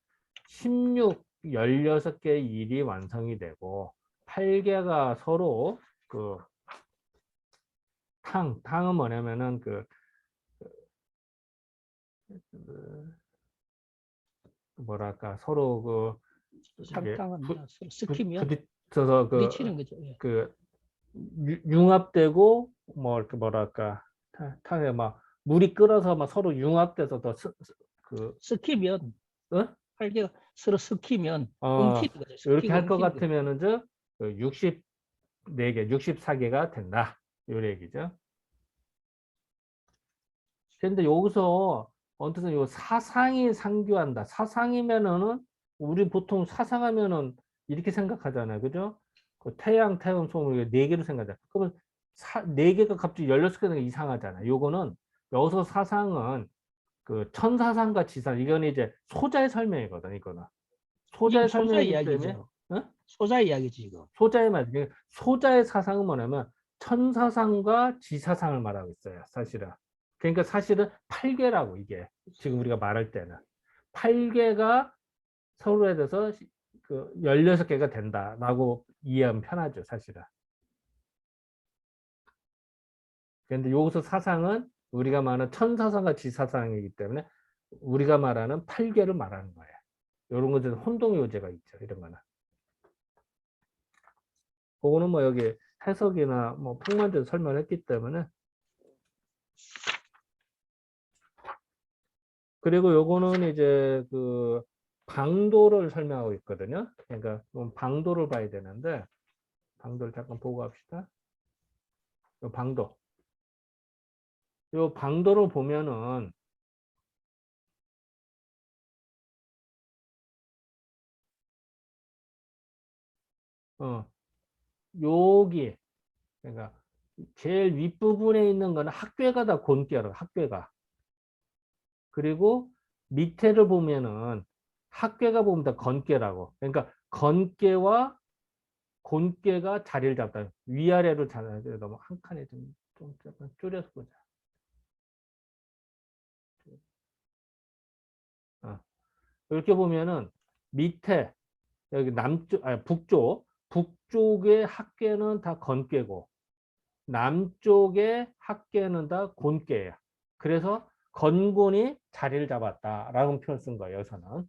16, 16개의 일이 완성이 되고 8개가 서로 그 탕은 뭐냐면은 뭐랄까 서로 이게 상탕은 부, 스키면 부딪혀서 부딪히는 거죠. 예. 그 융합되고 뭐 이렇게 뭐랄까 탕에 막 물이 끓어서 막 서로 융합돼서 스키면 어? 활개가 서로 스키면 어, 움키는 거죠. 이렇게 스키고 할 것 움키는 거죠. 같으면은 64개, 64개가 된다. 요 얘기죠. 근데 여기서 어쨌든 요 사상이 상규한다. 사상이면은 우리 보통 사상하면은 이렇게 생각하잖아요. 그죠? 그 태양, 태음, 소음 네 개로 생각하잖아요. 그러면 네 개가 갑자기 16개가 이상하잖아요. 요거는 여기서 사상은 그 천사상과 지상 이건 이제 소자의 설명이거든. 이거는 지금 소자의 소자 설명이기 때문에 이야기죠. 어? 소자 이야기지 이거. 소자의 말, 소자의 사상은 뭐냐면 천사상과 지사상을 말하고 있어요. 사실은. 그러니까 사실은 8개라고 이게 지금 우리가 말할 때는 8개가 서로에 대해서 그 16개가 된다라고 이해하면 편하죠. 사실은. 그런데 여기서 사상은 우리가 말하는 천사상과 지사상이기 때문에 우리가 말하는 8개를 말하는 거예요. 이런 것들은 혼동요제가 있죠. 이런 거는. 그거는 뭐 여기 해석이나 뭐 풍만대에서 설명했기 때문에. 그리고 요거는 이제 그 방도를 설명하고 있거든요. 그러니까 방도를 봐야 되는데 방도를 잠깐 보고 합시다. 요 방도. 요 방도를 보면은 여기 그러니까 제일 윗부분에 있는 거는 학괴가 다 곤괴라 학괴가. 그리고 밑에를 보면은 학괴가 보면 다 건괴라고. 그러니까 건괴와 곤괴가 자리를 잡다. 위아래로 자리를 너무 한 칸에 좀 약간 줄여서 보자. 어. 이렇게 보면은 밑에 여기 남쪽, 아니 북쪽의 학계는 다 건괴고 남쪽의 학계는 다 곤괴예요. 그래서 건곤이 자리를 잡았다라는 표현 쓴 거예요. 여기서는.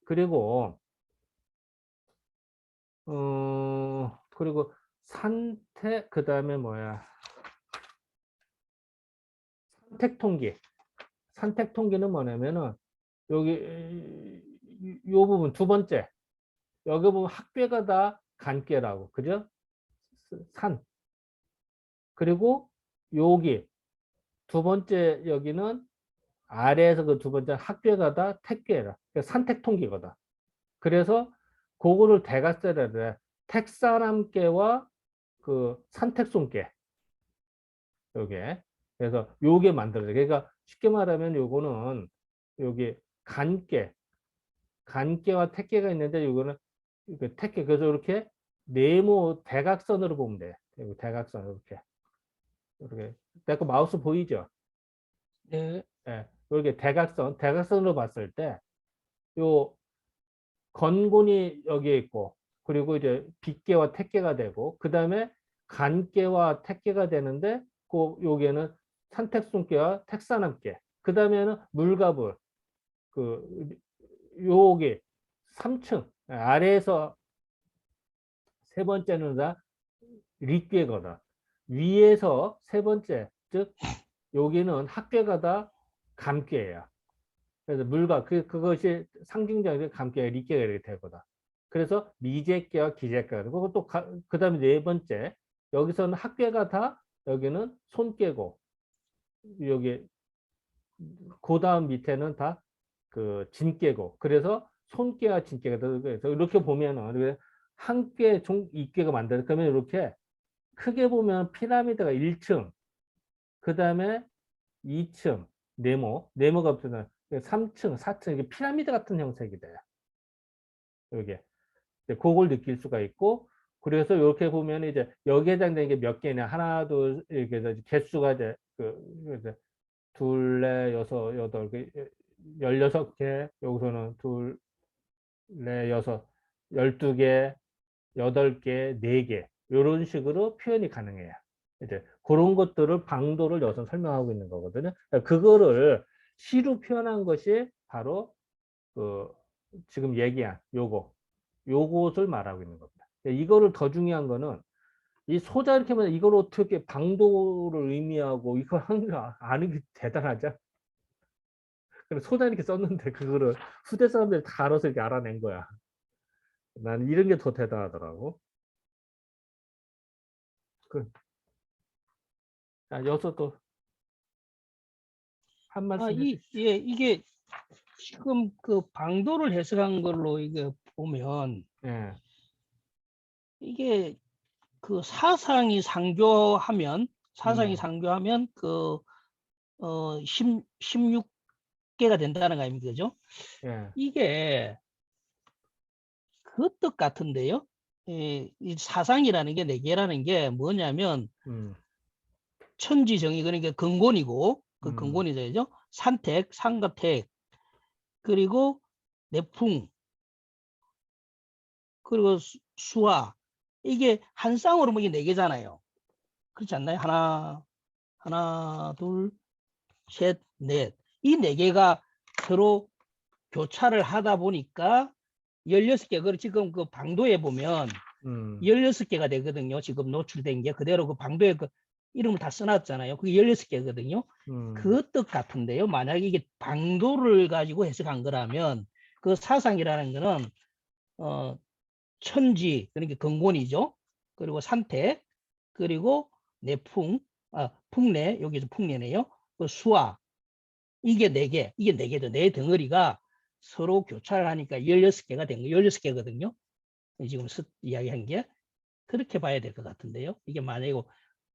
그리고 그리고 산택 그다음에 뭐야? 산택통기. 산택통기는 뭐냐면은 여기 요 부분 두 번째 여기 보면 학괴가 다 간괴라고 그죠? 산 그리고 여기 두 번째 여기는 아래에서 그 두 번째 학괴가 다 택괴라 산택통기거든. 그래서 그거를 대각세를 택사람괴와 그 산택손괴 요게 그래서 요게 만들어져. 그러니까 쉽게 말하면 요거는 여기 간괴와 택괴가 있는데 요거는 택괴 그래서 이렇게 네모 대각선으로 보면 돼. 대각선 이렇게 내거 마우스 보이죠? 네. 예. 이렇게 대각선으로 봤을 때 요 건곤이 여기에 있고 그리고 이제 빗개와 택개가 되고 그 다음에 간개와 택개가 되는데 그 여기에는 산택손개와 택사남개 그 다음에는 물가불 그 여기 3층 아래에서 세 번째는 다 릿괴거다. 위에서 세 번째 즉 여기는 학괴가 다 감괴야. 그래서 물과 그것이 상징적인 감괴가 릿괴가 이렇게 되거든. 그래서 미제괴와 기제괴가 되고 또 그 다음에 네 번째 여기서는 학괴가 다 여기는 손괴고 여기 그 다음 밑에는 다 그 진괴고 그래서 손괴와 진괴가 그래서 이렇게 보면은 한 괴, 종, 이괴가 만들어 그러면 이렇게 크게 보면 피라미드가 1층 그 다음에 2층 네모가 없으면 3층, 4층 이게 피라미드 같은 형색이 돼요. 이게 그걸 느낄 수가 있고 그래서 이렇게 보면 이제 여기에 해당되는 게 몇 개냐 하나 둘 이렇게 해서 개수가 이제 둘, 넷, 여섯, 여덟, 16개, 여기서는 둘, 넷, 여섯, 12개, 8개, 4개, 이런 식으로 표현이 가능해요. 이제 그런 것들을 방도를 여기서 설명하고 있는 거거든요. 그거를 시로 표현한 것이 바로 그 지금 얘기한 요것을 말하고 있는 겁니다. 이거를 더 중요한 거는 이 소자 이렇게 하면 이걸 어떻게 방도를 의미하고 이거 하는 거 아는 게 대단하죠. 그래서 소자 이렇게 썼는데 그거를 후대 사람들이 다 알아서 이렇게 알아낸 거야. 나는 이런 게 더 대단하더라고. 여기서 또 한 말씀 예, 이게 지금 그 방도를 해석한 걸로 이게 보면 예. 이게 그 사상이 상교하면 그 16개가 된다는 거 아닙니까? 그죠? 예. 이게 그 뜻 같은데요. 이 사상이라는 게 4개라는 게 뭐냐면 음. 천지정의 그러니까 근본이고 그 근본이죠. 산택, 상가택 그리고 내풍 그리고 수화 이게 한 쌍으로 뭐 이게 4개잖아요. 그렇지 않나요? 하나, 둘, 셋, 넷. 이 4개가 서로 교차를 하다 보니까 16개. 그리고 지금 그 방도에 보면 16개가 되거든요. 지금 노출된 게 그대로 그 방도에 그 이름을 다 써놨잖아요. 그게 16개거든요. 그 뜻 같은데요. 만약에 이게 방도를 가지고 해석한 거라면 그 사상이라는 거는 천지 그러니까 근본이죠. 그리고 산택 그리고 내풍 풍내 여기서 풍내네요. 그 수화 이게 4개 이게 4개죠. 4덩어리가 서로 교차를 하니까 16개가 된 거 16개거든요. 지금 이야기한 게 그렇게 봐야 될 것 같은데요. 이게 만약에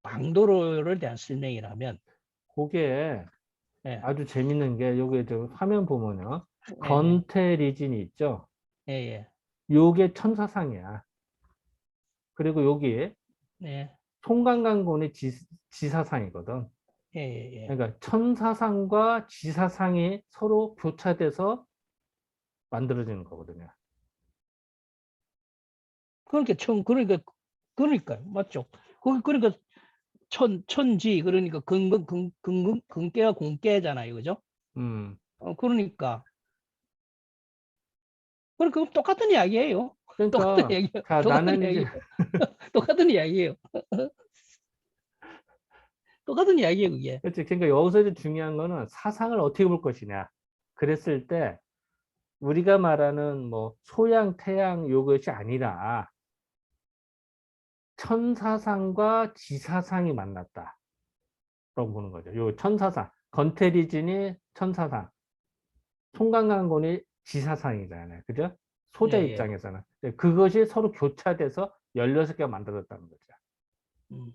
방도를 대한 설명이라면 그게 예, 아주 재밌는 게 여기 저 화면 보면요. 예, 건태리진이 있죠. 예, 예, 요게 천사상이야. 그리고 여기 예, 총간간곤이 지사상이거든. 예, 예, 예. 그러니까 천사상과 지사상이 서로 교차돼서 만들어지는 거거든요. 그러니까 그러니까 맞죠. 그러니까 천지 그러니까 근깨와 공깨잖아요, 그죠? 음. 그러니까 그럼 똑같은 이야기예요. 똑같은 그러니까 이야기예요. 자 똑같은 나는 이제 이야기예요. 똑같은 이야기예요. 똑같은 이야기예요, 그게. 그렇지. 그러니까 여기서 이제 중요한 거는 사상을 어떻게 볼 것이냐. 그랬을 때 우리가 말하는 뭐 소양, 태양 이것이 아니라 천사상과 지사상이 만났다. 라고 보는 거죠. 요 천사상. 건태리진이 천사상. 송강간곤이 지사상이잖아요. 그죠? 예, 소자 예. 입장에서는. 그것이 서로 교차돼서 16개가 만들어졌다는 거죠. 음.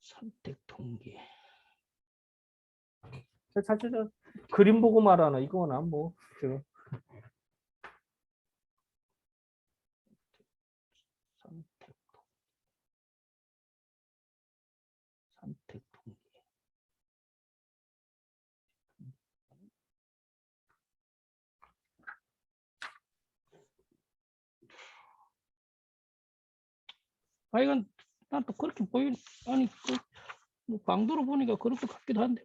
선택 통계. 사실 저 그림 보고 말하나 이거나 뭐 지금 선택 하여간 난 또 그렇게 아니 뭐 강도로 보니까 그럴 것 같기도 한데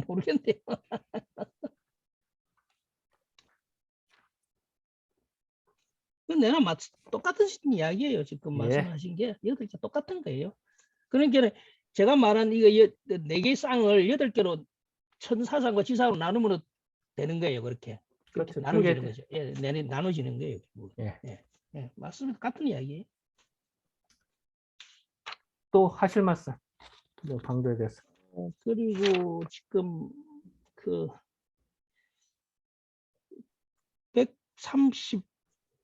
모르겠네요. 내가 똑같은 이야기예요. 지금 예. 말씀하신 게 8개 똑같은 거예요. 그러니까 제가 말한 이거 4개의 쌍을 8개로 천사상과 지상으로 나누면 되는 거예요. 그렇게 그렇죠. 나눠지는 거죠. 예, 나눠지는 거예요. 예. 예, 예, 맞습니다. 같은 이야기예요. 또 하실 말씀. 이 방도에 대해서. 그리고 지금 그 130,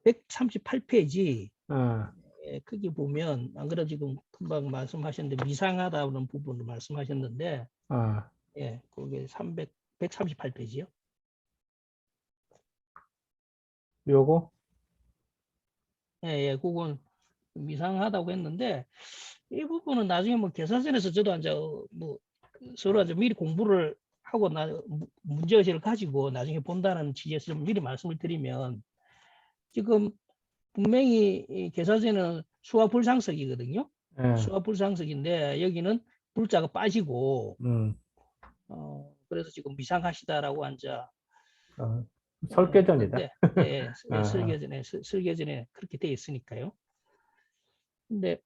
138페이지 어, 크게 보면 안 그래도 지금 금방 말씀하셨는데 미상하다는 부분을 말씀하셨는데 어, 예, 그게 138페이지요. 요거. 예, 예, 그건 미상하다고 했는데 이 부분은 나중에 뭐 계산서에서 저도 이제 뭐 서로 이제 미리 공부를 하고 문제의식을 가지고 나중에 본다는 취지에서 좀 미리 말씀을 드리면 지금 분명히 이 계산서에는 수화 불상석이거든요. 예. 수화 불상석인데 여기는 불자가 빠지고 음, 그래서 지금 미상하시다라고 앉아 설계전이다. 했는데 예, 어, 설계전에 그렇게 돼 있으니까요. 근데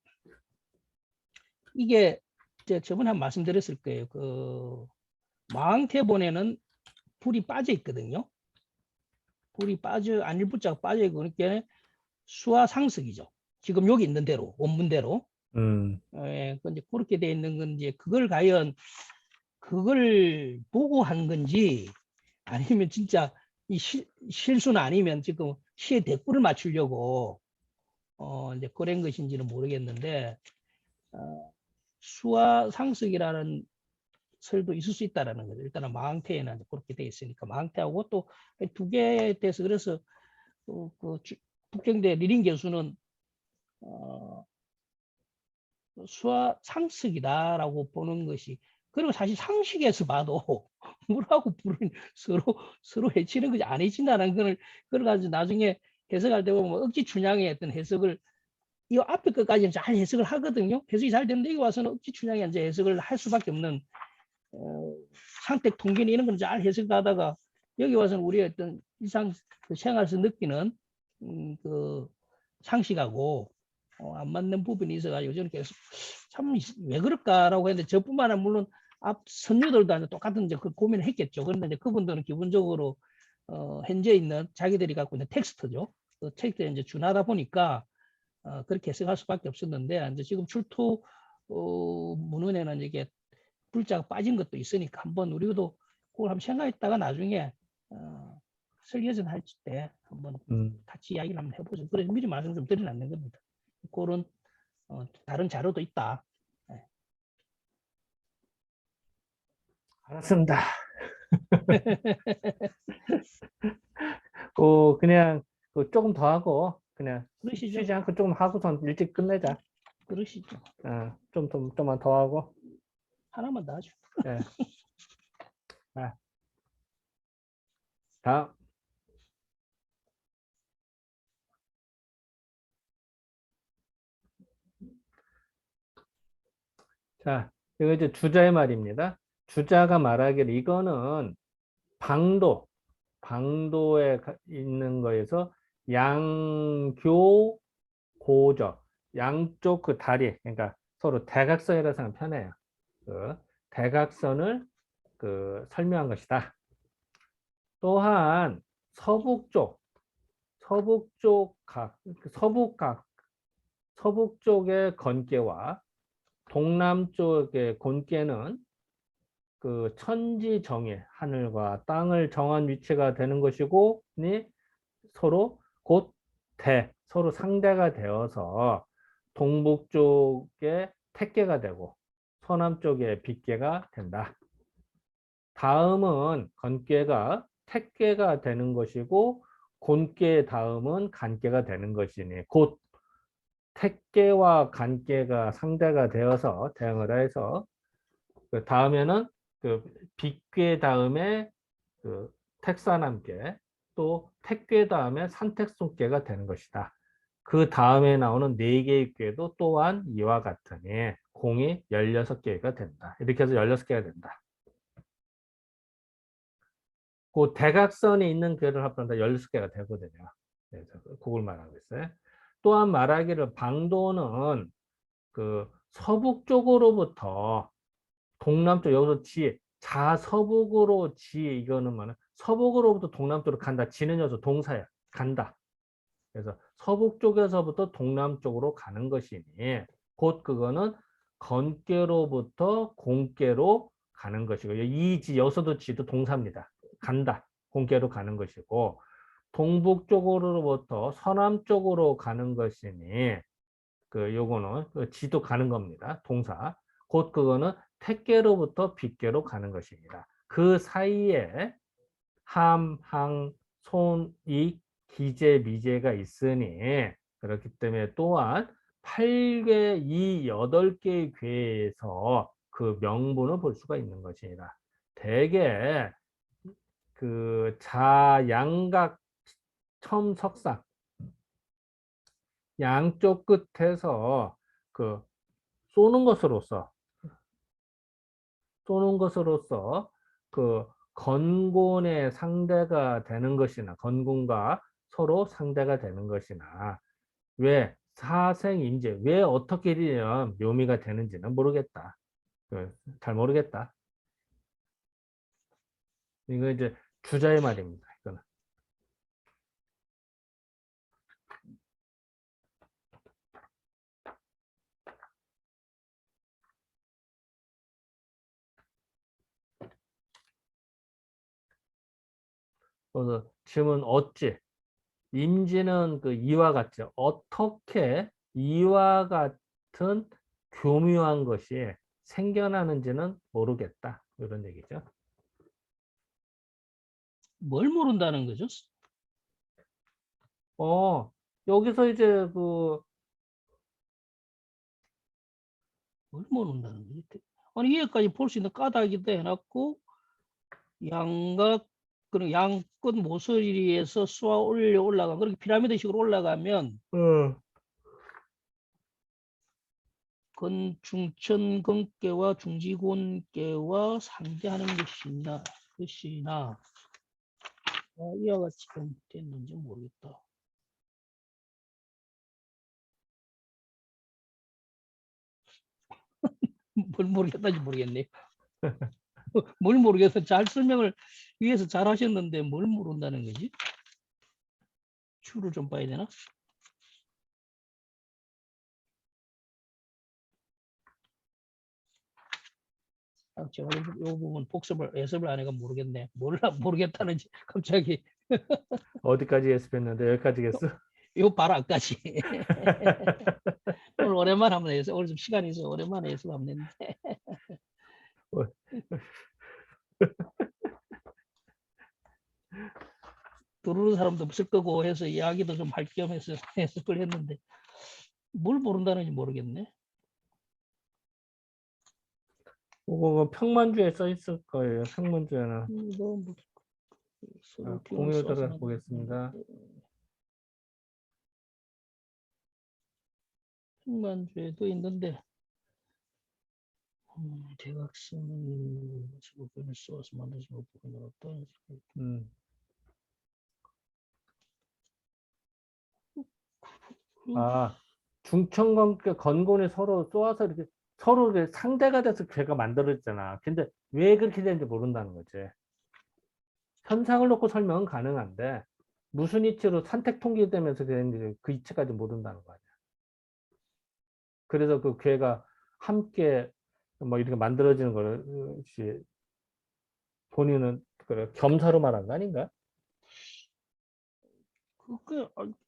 이게 제가 저번에 한 말씀드렸을 거예요. 그 망태본에는 불이 빠져 있거든요. 불이 빠져 안일불자가 빠져 있고 그러니까 수화상석이죠. 지금 여기 있는 대로 원문대로. 예, 근데 그렇게 돼 있는 건 이제 그걸 과연 그걸 보고 한 건지 아니면 진짜 이 실수는 아니면 지금 시의 대꾸를 맞추려고 이제 그런 것인지는 모르겠는데 수화상석이라는 설도 있을 수 있다라는 거죠. 일단은 망태에는 그렇게 돼 있으니까 망태하고 또 두 개에 대해서 그래서 북경대 리린 교수는 수화상석이다라고 보는 것이 그리고 사실 상식에서 봐도 물하고 불은 서로 해치는 것이 아니진다는 걸 그걸 가지고 나중에 해석할 때 보면 억지 춘향의 어떤 해석을 이 앞에 것까지는 잘 해석을 하거든요. 해석이 잘 되는데 여기 와서는 억지 춘향이 이제 해석을 할 수밖에 없는 상택 통계는 이런 건 잘 해석하다가 여기 와서는 우리 어떤 일상 생활에서 느끼는 그 상식하고 안 맞는 부분이 있어가지고 저는 계속 참 왜 그럴까라고 했는데 저뿐만 아니라 물론 앞 선유들도 똑같은 이제 그 고민을 했겠죠. 그런데 이제 그분들은 기본적으로 현재 있는 자기들이 갖고 있는 텍스트죠. 그 텍스트에 이제 준하다 보니까 그렇게 해석할 수밖에 없었는데 이제 지금 출토 문헌에는 이게 불자가 빠진 것도 있으니까 한번 우리도 그걸 한번 생각했다가 나중에 설계전 할 때 한번 같이 이야기를 한번 해보죠. 그래서 미리 말씀 좀 드려놨는 겁니다. 그런 다른 자료도 있다. 네. 알았습니다. 그냥 조금 더 하고 그냥 그러시죠. 쉬지 않고 조금 하고선 일찍 끝내자. 그러시죠. 좀만 더 하고. 하나만 더 하죠. 예. 아, 다음. 자, 이거 이제 주자의 말입니다. 주자가 말하기를 이거는 방도에 있는 거에서 양교 고적, 양쪽 그 다리, 그러니까 서로 대각선이라 생각하면 편해요. 그 대각선을 설명한 것이다. 또한 서북 쪽의 건계와 동남쪽의 곤계는 그 천지정예, 하늘과 땅을 정한 위치가 되는 것이고, 서로 서로 상대가 되어서 동북 쪽에 택계가 되고 서남쪽에 빗계가 된다. 다음은 건계가 택계가 되는 것이고 곤계 다음은 간계가 되는 것이니 곧 택계와 간계가 상대가 되어서 대응을 해서 그 다음에는 그 빗괴 다음에 택산함계 또 택괴 다음에 산택손계가 되는 것이다. 그 다음에 나오는 4개의 꾀도 또한 이와 같으니 공이 16개가 된다. 이렇게 해서 16개가 된다. 그 대각선에 있는 궤를 합한다 16개가 되거든요. 그래서 그걸 말하고 있어요. 또한 말하기를 방도는 그 서북쪽으로부터 동남쪽, 여기서 자서북으로 이거는 뭐냐, 서북으로부터 동남쪽으로 간다. 지는 여기서 동사야. 간다. 그래서 서북쪽에서부터 동남쪽으로 가는 것이니 곧 그거는 건께로부터 공께로 가는 것이고, 여기서도 지도 동사입니다. 간다. 공께로 가는 것이고, 동북쪽으로부터 서남쪽으로 가는 것이니 요거는 지도 가는 겁니다. 동사. 곧 그거는 택계로부터 빗계로 가는 것입니다. 그 사이에 함, 항, 손, 이, 기재, 미재가 있으니 그렇기 때문에 또한 8개, 이 8개의 궤에서 그 명분을 볼 수가 있는 것입니다. 대개 그 자양각 첨석상 양쪽 끝에서 그 쏘는 것으로서 그 건곤의 상대가 되는 것이나 건곤과 서로 상대가 되는 것이나 왜 사생임재 왜 어떻게 되면 묘미가 되는지는 모르겠다. 잘 모르겠다. 이거 이제 주자의 말입니다. 이거는. 그래서 질문 어찌 임지는 그 이와 같죠. 어떻게 이와 같은 교묘한 것이 생겨나는지는 모르겠다. 이런 얘기죠. 뭘 모른다는 거죠? 여기서 이제 그 뭘 모른다는 거죠? 아니 이해까지 볼 수 있는 까닭이도 해놨고 양각 그런 양끝 모서리에서 쏘아 올라가 그렇게 피라미드식으로 올라가면 중천 건계와 중지곤계와 상대하는 것이나 이와 같이 됐는지 모르겠다. 뭘 모르겠다지 모르겠네요. 뭘 모르겠어. 잘 설명을 위해서 잘 하셨는데 뭘 모른다는 거지? 추를 좀 봐야 되나? 제가 이 부분 예습을 안 해가 모르겠네. 모르겠다는지 갑자기 어디까지 예습했는데 여기까지 했어? 요 바라까지. 오늘 오랜만에 한번 해서 오늘 좀 시간이 있어 오랜만에 예습하면 됐는데. 들어오는 사람도 없을 거고 해서 이야기도 좀 할 겸해서 해석을 했는데 뭘 모른다는지 모르겠네. 그거 평만주에 써 있을 거예요. 평만주에는. 공유 들어가 보겠습니다. 평만주에도 있는데 대각선을 부분을 쏘아서 만들지 못하는 어떤 중천관계 건곤이 서로 쏘아서 이렇게 서로 이렇게 상대가 돼서 괴가 만들어졌잖아. 근데 왜 그렇게 되는지 모른다는 거지. 현상을 놓고 설명은 가능한데 무슨 이치로 산택 통기되면서 되는지 그 이치까지 모른다는 거 아니야. 그래서 그 괴가 함께 뭐 이렇게 만들어지는 것이 본인은 그래 겸사로 말한 거 아닌가?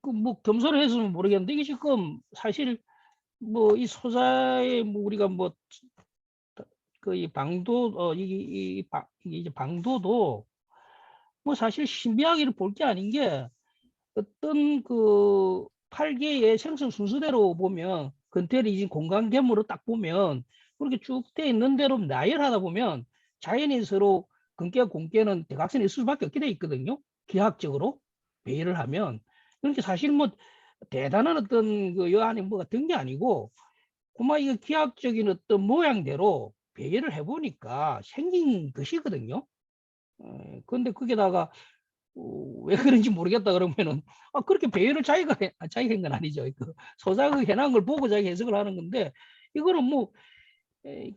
뭐 겸손을 했으면 모르겠는데 이게 지금 사실 뭐 이 소자의 뭐 우리가 뭐 그 이 방도 이게 이제 방도도 뭐 사실 신비하게를 볼 게 아닌 게 어떤 그 8개의 생성 순서대로 보면 근태리진 공간계물로 딱 보면 그렇게 쭉 돼 있는 대로 나열하다 보면 자연인 서로 근계와 공계는 대각선이 있을 수밖에 없게 돼 있거든요. 기하학적으로 배열을 하면 그렇게 사실 뭐 대단한 어떤 그 여 안에 뭐가 든 게 아니고 그만 이거 기하학적인 어떤 모양대로 배열을 해보니까 생긴 것이거든요. 근데 거기다가 왜 그런지 모르겠다 그러면은 그렇게 배열을 자기가 한 건 아니죠. 그 소자가 해놓은 걸 보고 자기 해석을 하는 건데 이거는 뭐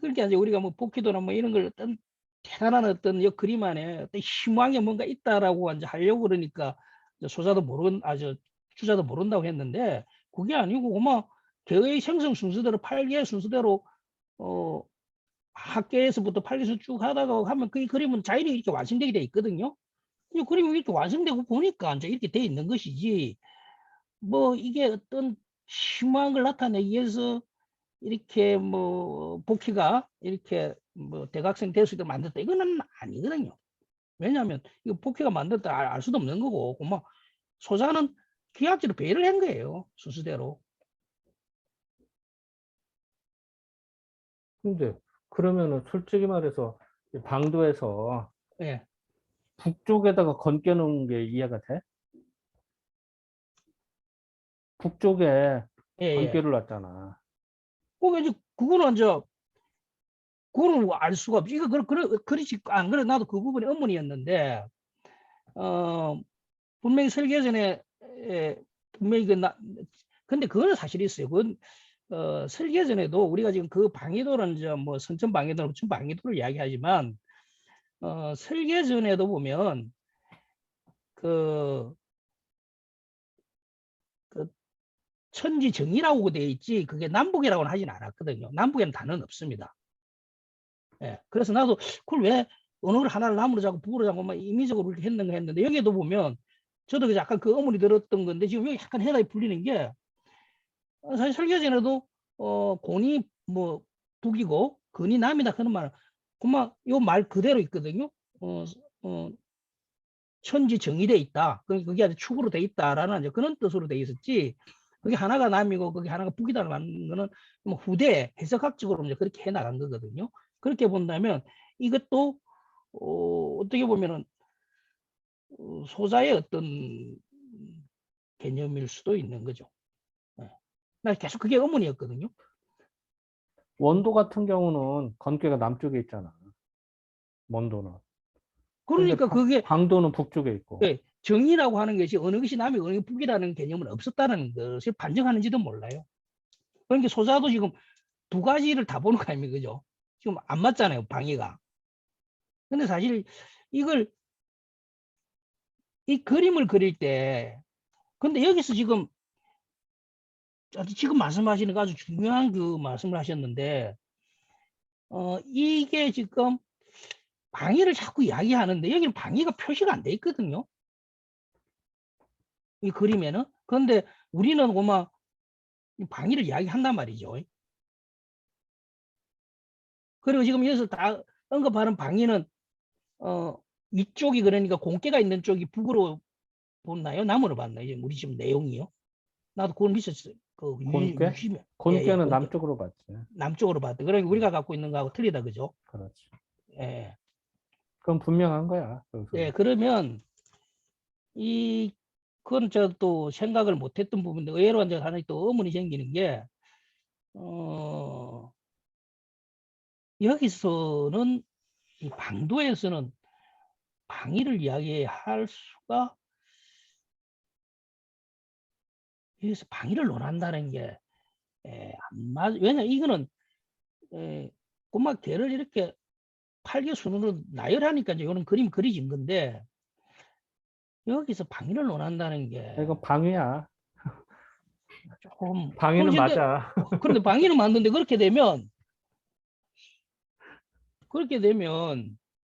그렇게 이제 우리가 뭐 복귀도나 뭐 이런 걸 어떤 대단한 어떤 이 그림 안에 어떤 희망이 뭔가 있다라고 이제 하려고 그러니까 소자도 저 주자도 모른다고 했는데 그게 아니고 그만 개의 생성 순서대로 8개 순서대로 어 학계에서부터 8개에서 쭉 하다가 하면 그 그림은 자연히 이렇게 완성되게 돼 있거든요. 이 그림이 이렇게 완성되고 보니까 이제 이렇게 돼 있는 것이지 뭐 이게 어떤 희망을 나타내기 위해서 이렇게 뭐 복희가 이렇게 뭐 대학생 될 수 있도록 만들었다 이거는 아니거든요. 왜냐하면 이거 복희가 만들었다 알 수도 없는 거고 뭐 소자는 기하학적으로 배열을 한 거예요 순서대로. 근데 그러면은 솔직히 말해서 이 방도에서 예, 북쪽에다가 건겨 놓은 게 이해가 돼? 북쪽에 예, 예. 건겨를 놨잖아. 그게 이제 그거는 이제 그거는 알 수가 없지. 이거 그렇지 안 그래 나도 그 부분이 의문이었는데 분명히 설계전에 분명히 근데 그거는 사실이 있어요. 그건 설계전에도 우리가 지금 그 방해도는 이제 뭐 선천 방해도나 우천 방해도를 이야기하지만 설계전에도 보면 그, 그 천지정이라고 되어 있지 그게 남북이라고는 하진 않았거든요. 남북에는 단어는 없습니다. 예. 그래서 나도 그걸 왜 어느 걸 하나를 남으로 잡고 북으로 잡고 막 임의적으로 이렇게 했는가 했는데 여기에도 보면 저도 약간 그 의문이 들었던 건데 지금 여기 약간 해답이 풀리는 게 사실 설계전에도 곤이 뭐 북이고 근이 남이다 그런 말은 그만 요 말 그대로 있거든요. 어, 어, 천지 정의돼 있다. 그게 아주 축으로 돼 있다라는 이제 그런 뜻으로 돼 있었지. 그게 하나가 남이고 그게 하나가 북이다라는 거는 뭐 후대 해석학적으로 이제 그렇게 해 나간 거거든요. 그렇게 본다면 이것도 어떻게 보면은 소자의 어떤 개념일 수도 있는 거죠. 네. 나 계속 그게 의문이었거든요. 원도 같은 경우는 건괴가 남쪽에 있잖아. 원도는. 근데 그러니까 그게 방도는 북쪽에 있고. 정의라고 하는 것이 어느 것이 남이고 어느 것이 북이라는 개념은 없었다는 것을 반증하는지도 몰라요. 그러니까 소자도 지금 두 가지를 다 보는 거 아닙니까? 그죠? 지금 안 맞잖아요, 방해가. 근데 사실 이걸, 이 그림을 그릴 때, 근데 여기서 지금 말씀하시는 거 아주 중요한 그 말씀을 하셨는데, 이게 지금 방해를 자꾸 이야기하는데, 여기는 방해가 표시가 안 돼 있거든요. 이 그림에는. 그런데 우리는 고마 방해를 이야기한단 말이죠. 그리고 지금 여기서 다 언급하는 방해는, 이쪽이 그러니까 공개가 있는 쪽이 북으로 봤나요? 남으로 봤나요? 지금 우리 지금 내용이요. 나도 그걸 미쳤어요. 그 곤괴? 유심히. 예, 곤괴는 공개. 남쪽으로 봤지. 남쪽으로 봤대. 그러니까 우리가 갖고 있는 거하고 틀리다, 그죠? 그렇지. 예. 그건 분명한 거야. 예, 여기서는. 그러면 그건 제가 또 생각을 못했던 부분인데 의외로 이제 하나 또 의문이 생기는 게 여기서는 이 방도에서는 방위를 이야기할 수가 여기서 방위를 논한다는 게 안 맞. 왜냐 이거는 꼬막 개를 이렇게 8개 순으로 나열하니까 이제 이런 그림 그려진 건데 여기서 방위를 논한다는 게 이건 방위야. 조금 방위는 맞아. 그런데 방위는 맞는데 그렇게 되면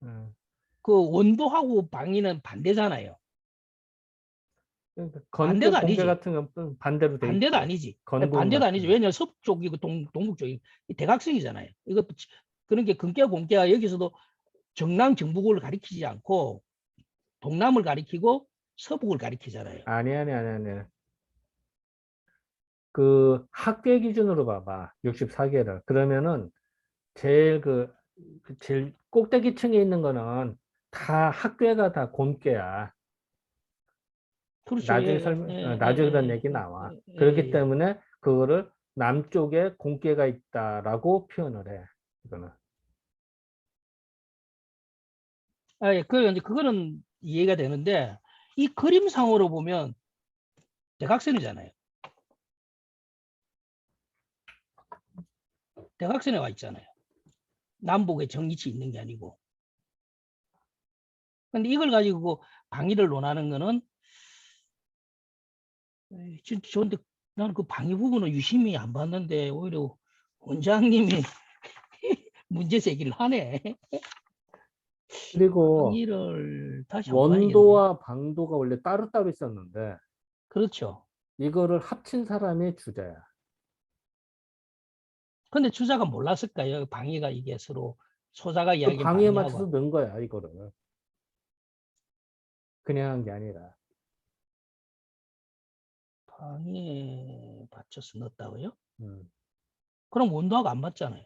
응. 그 원도하고 방위는 반대잖아요. 그러니까 건괴, 반대도 공괴 아니지. 같은 건 반대로 돼 반대도 있지. 아니지. 건군 반대도 아니지. 같은. 왜냐하면 서북쪽이고 동북쪽이 대각선이잖아요. 이것도 그런 게 근계와 공계가 여기서도 정남 정북을 가리키지 않고 동남을 가리키고 서북을 가리키잖아요. 아니. 그 학계 기준으로 봐봐. 64개를. 그러면은 제일 그 제일 꼭대기층에 있는 거는 다 학계가 다 곤괴야. 그렇죠. 나중에 예, 설명, 예, 나중에 예, 그런 예, 얘기 예, 나와. 예, 그렇기 예, 예. 때문에 그거를 남쪽에 공개가 있다라고 표현을 해. 이거는. 아, 예, 그 이제 그거는 이해가 되는데 이 그림상으로 보면 대각선이잖아요. 대각선에 와 있잖아요. 남북에 정위치 있는 게 아니고. 근데 이걸 가지고 방위를 논하는 거는 저런데 나는 그 방위 부분은 유심히 안 봤는데 오히려 원장님이 문제 제기를 하네. 그리고 방위를 다시 한번 봐야겠네. 원도와 방도가 원래 따로따로 있었는데 그렇죠. 이거를 합친 사람이 주자야. 근데 주자가 몰랐을까요? 방위가 이게 서로 소자가 그 이야기한 방위에 맞춰서 방위하고 넣은 거야, 이거를. 그냥 한 게 아니라. 방위에 받쳐서 넣었다고요? 음. 그럼 원도하고 안 맞잖아요.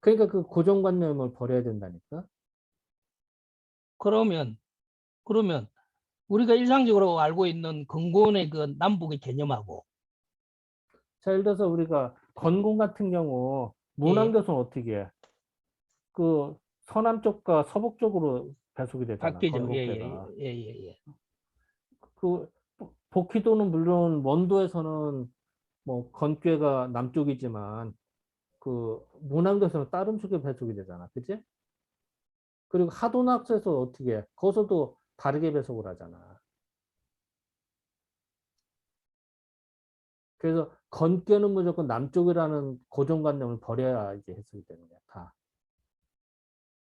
그러니까 그 고정관념을 버려야 된다니까. 그러면 우리가 일상적으로 알고 있는 근본의 그 남북의 개념하고 자, 예를 들어서 우리가 건공 같은 경우 예, 문안교수는 어떻게 해? 그 서남 쪽과 서북 쪽으로 배속이 되잖아, 바뀌죠. 예, 예, 건국대가. 예, 예, 예. 그 복희도는 물론 원도에서는 뭐 건괴가 남쪽이지만 그 문안교에서는 다른 쪽에 배속이 되잖아, 그치? 그리고 하도낙서에서 어떻게 해? 거기서도 다르게 배속을 하잖아. 그래서 건괴는 무조건 남쪽이라는 고정관념을 버려야 이게 해석이 되는 거야, 다.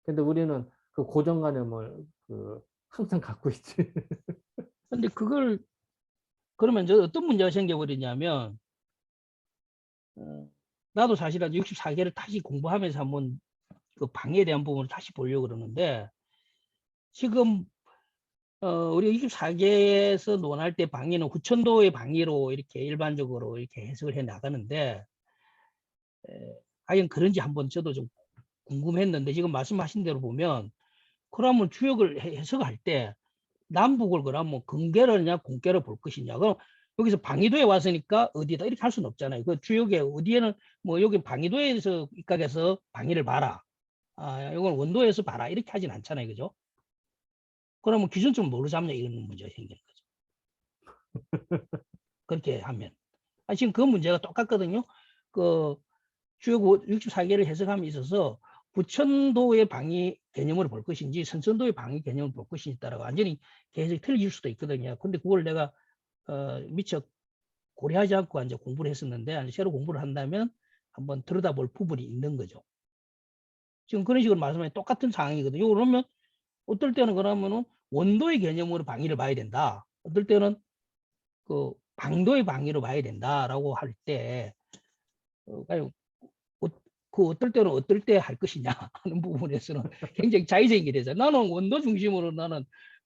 근데 우리는 그 고정관념을 그 항상 갖고 있지. 근데 그걸 그러면 저 어떤 문제가 생겨버리냐면 나도 사실은 64개를 다시 공부하면서 한번 그 방해에 대한 부분을 다시 보려고 그러는데 지금 우리 24개에서 논할 때 방위는 후천도의 방위로 이렇게 일반적으로 이렇게 해석을 해 나가는데 과연 그런지 한번 저도 좀 궁금했는데 지금 말씀하신 대로 보면 그러면 주역을 해석할 때 남북을 그러면 근계를냐 공계를 볼 것이냐 그럼 여기서 방위도에 왔으니까 어디다 이렇게 할 수는 없잖아요. 그 주역에 어디에는 뭐 여기 방위도에서 입각해서 방위를 봐라. 아, 이건 원도에서 봐라. 이렇게 하진 않잖아요. 그죠? 그러면 기준점을 뭐로 잡냐 이런 문제가 생기는 거죠. 그렇게 하면. 아, 지금 그 문제가 똑같거든요. 그 주역 64개를 해석함에 있어서 부천도의 방위 개념을 볼 것인지 선천도의 방위 개념을 볼 것인지 따라 완전히 해석이 틀릴 수도 있거든요. 근데 그걸 내가 미처 고려하지 않고 이제 공부를 했었는데 새로 공부를 한다면 한번 들여다볼 부분이 있는 거죠. 지금 그런 식으로 말씀하면 똑같은 상황이거든요. 그러면 어떨 때는 그러면은 원도의 개념으로 방위를 봐야 된다. 어떨 때는 그 방도의 방위로 봐야 된다라고 할 때, 그 어떨 때는 어떨 때 할 것이냐 하는 부분에서는 굉장히 자의적인 게 되죠. 나는 원도 중심으로 나는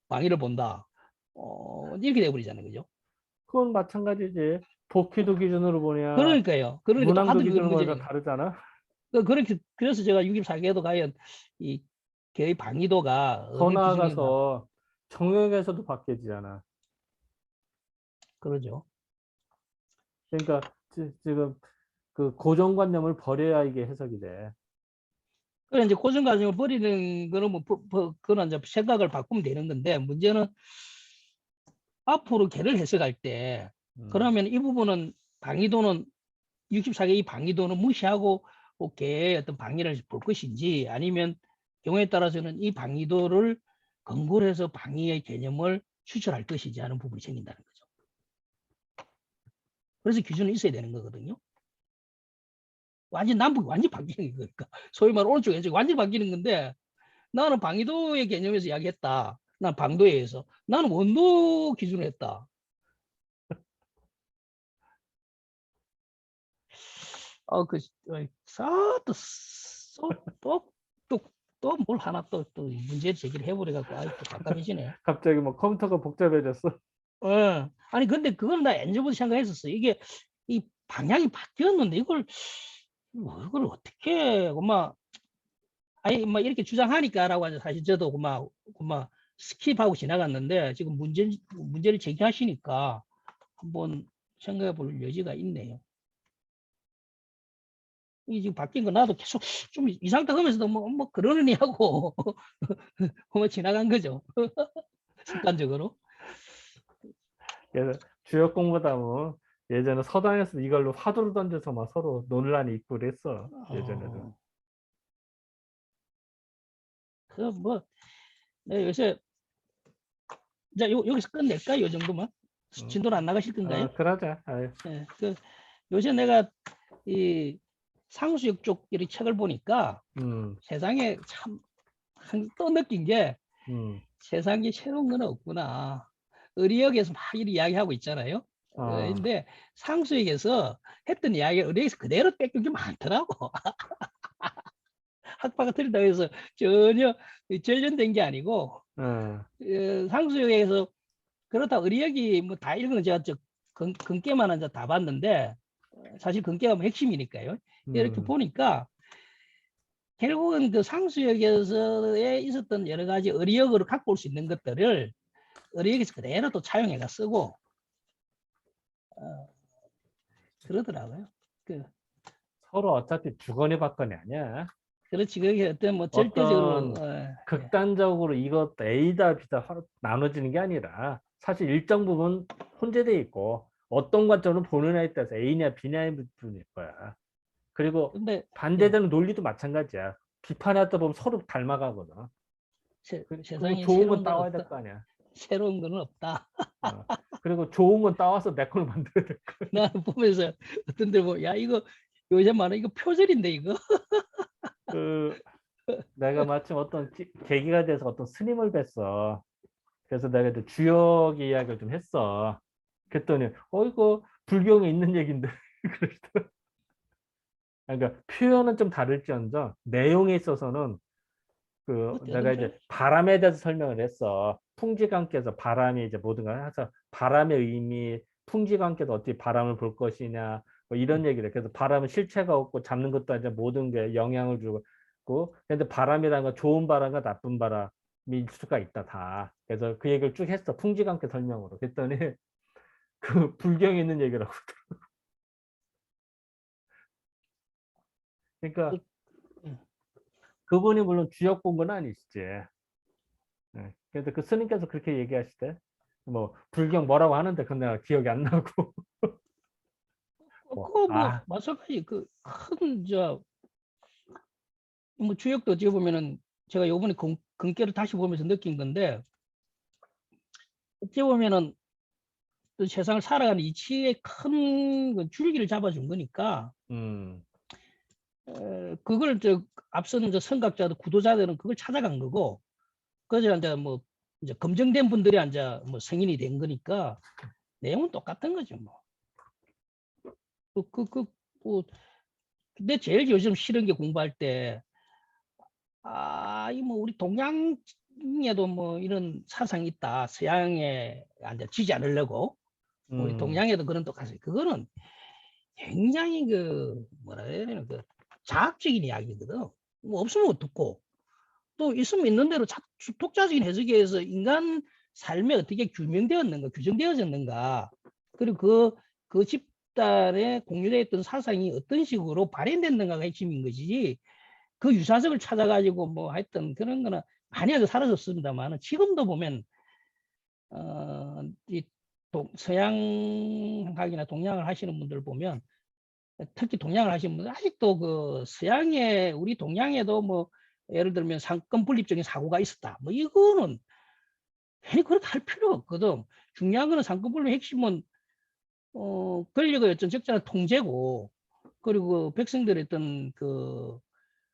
방위를 본다. 이렇게 돼버리잖아요. 그죠? 그건 마찬가지지. 복희도 기준으로 보냐, 그러니까요. 그러니까 문항도 똑같은 기준으로 보냐 문제는 다르잖아. 그렇게 그래서 제가 64개도 과연 이 개의 방위도가 더 어느 기준인가 나아가서 정형에서도 바뀌어지잖아. 그러죠. 그러니까 지금 그 고정관념을 버려야 이게 해석이 돼. 그래 이제 고정관념을 버리는 거는 그건 이제 생각을 바꾸면 되는 건데 문제는 앞으로 개를 해석할 때 그러면 이 부분은 방위도는 64개 이 방위도는 무시하고 개의 어떤 방위를 볼 것인지 아니면 경우에 따라서는 이 방위도를 근거로 해서 방위의 개념을 추출할 것인지 하는 부분이 생긴다는 거죠. 그래서 기준은 있어야 되는 거거든요. 완전 남북이 완전 바뀌는 거니까 소위 말해 오른쪽 왼쪽 완전 바뀌는 건데 나는 방위도의 개념에서 이야기했다. 난 방도에 의해서 나는 원도 기준으로 했다. 또 뭘 하나 또 문제 제기를 해버려갖고 또 깜깜해지네. 갑자기 뭐 컴퓨터가 복잡해졌어. 아니 근데 그건 나 엔저부터 생각했었어. 이게 이 방향이 바뀌었는데 이걸 어떻게 아니 뭐 이렇게 주장하니까라고 하죠. 사실 저도 그만 스킵하고 지나갔는데 지금 문제를 제기하시니까 한번 생각해 볼 여지가 있네요. 이게 지금 바뀐 거 나도 계속 좀 이상하다 하면서도 뭐 그러느니 하고 뭐 지나간 거죠. 습관적으로. 그래서 주역 공부담은 예전에 서당에서 이걸로 화두를 던져서 막 서로 논란이 있고 그랬어. 예전에도. 그뭐 네, 요새 이제 여기서 끝낼까요? 요 정도만 진도는 안 나가실 건가요? 그러자. 아유, 네, 요새 내가 이 상수역 쪽 이 책을 보니까 세상에 참 또 느낀 게 음, 세상에 새로운 건 없구나. 의리역에서 막 이렇게 이야기하고 있잖아요. 근데 상수역에서 했던 이야기가 의리역에서 그대로 뺏긴 게 많더라고. 학파가 틀리다 해서 전혀 전련된 게 아니고 상수역에서 그렇다 의리역이 뭐 다 읽은 건 제가 근깨만 이제 다 봤는데 사실 근깨가 뭐 핵심이니까요. 이렇게 보니까 결국은 그 상수역에서에 있었던 여러 가지 의리역으로 갖고 올 수 있는 것들을 의리역에서 그대로 또 차용해가 쓰고 그러더라고요. 서로 어차피 주거니 받거니 아니야. 그렇지. 그게 어떤 뭐 절대적으로 극단적으로 이것 A다 B다 나눠지는 게 아니라 사실 일정 부분 혼재돼 있고 어떤 관점으로 보는 애에 따라서 A냐 B냐의 부분일 거야. 그리고 근데 반대되는 논리도 마찬가지야. 비판하다 보면 서로 닮아가거든. 그리고 세상에 좋은 건 새로운 건 따와야 될 없다. 거 아니야. 새로운 거는 없다. 그리고 좋은 건 따와서 내 걸 만들어야 될 거야. 나는 보면서 어떤 데 보면 야 이거 요새 말하는 이거 표절인데 이거. 내가 마침 어떤 계기가 돼서 어떤 스님을 뵀어. 그래서 내가 이제 주역 이야기를 좀 했어. 그랬더니 이거 불경에 있는 얘긴데 그러시더라고. 그러니까 표현은 좀 다를지언정 내용에 있어서는 내가 이제 바람에 대해서 설명을 했어. 풍지관계에서 바람이 이제 모든 걸 해서 바람의 의미, 풍지관계에서 어떻게 바람을 볼 것이냐 뭐 이런 얘기를 해. 그래서 바람은 실체가 없고 잡는 것도 아니라 모든 게 영향을 주고 근데 바람이라는 건 좋은 바람과 나쁜 바람일 수가 있다 다. 그래서 그 얘기를 쭉 했어. 풍지관계 설명으로. 그랬더니 그 불경에 있는 얘기라고. 그러니까 그분이 물론 주역 본 건 아니시지. 그래서 그 스님께서 그렇게 얘기하시대. 뭐 불경 뭐라고 하는데 그건 내가 기억이 안 나고. 뭐 마찬가지 그큰저뭐 주역도 어찌 보면은 제가 요번에 근깨를 다시 보면서 느낀 건데 어찌 보면은 또 세상을 살아가는 이치의 큰 줄기를 잡아준 거니까 그걸 앞서는 선각자들 구도자들은 그걸 찾아간 거고 그래서 이제 뭐 이제 검증된 분들이 이제 뭐 성인이 된 거니까 내용은 똑같은 거죠 뭐. 뭐 근데 제일 요즘 싫은 게 공부할 때 이 뭐 우리 동양에도 뭐 이런 사상이 있다. 서양에 이제 지지 않으려고 우리 동양에도 그런 똑같아요. 그거는 굉장히 뭐라 해야 되나 자학적인 이야기거든. 뭐 없으면 어떻고 또 있으면 있는 대로 독자적인 해석에 의해서 인간 삶에 어떻게 규명되었는가, 규정되어졌는가, 그리고 그 집단에 공유되어 있던 사상이 어떤 식으로 발현됐는가가 핵심인 것이지, 그 유사석을 찾아가지고 뭐 하여튼 그런 거는 많이 아주 사라졌습니다만, 지금도 보면, 이 서양학이나 동양을 하시는 분들 보면, 특히 동양을 하시는 분들 아직도 우리 동양에도 뭐 예를 들면 상권 분립적인 사고가 있었다. 뭐 이거는 괜히 그렇게 할 필요가 없거든. 중요한 거는 상권 분립의 핵심은 권력의 어떤 적절한 통제고, 그리고 백성들의 어떤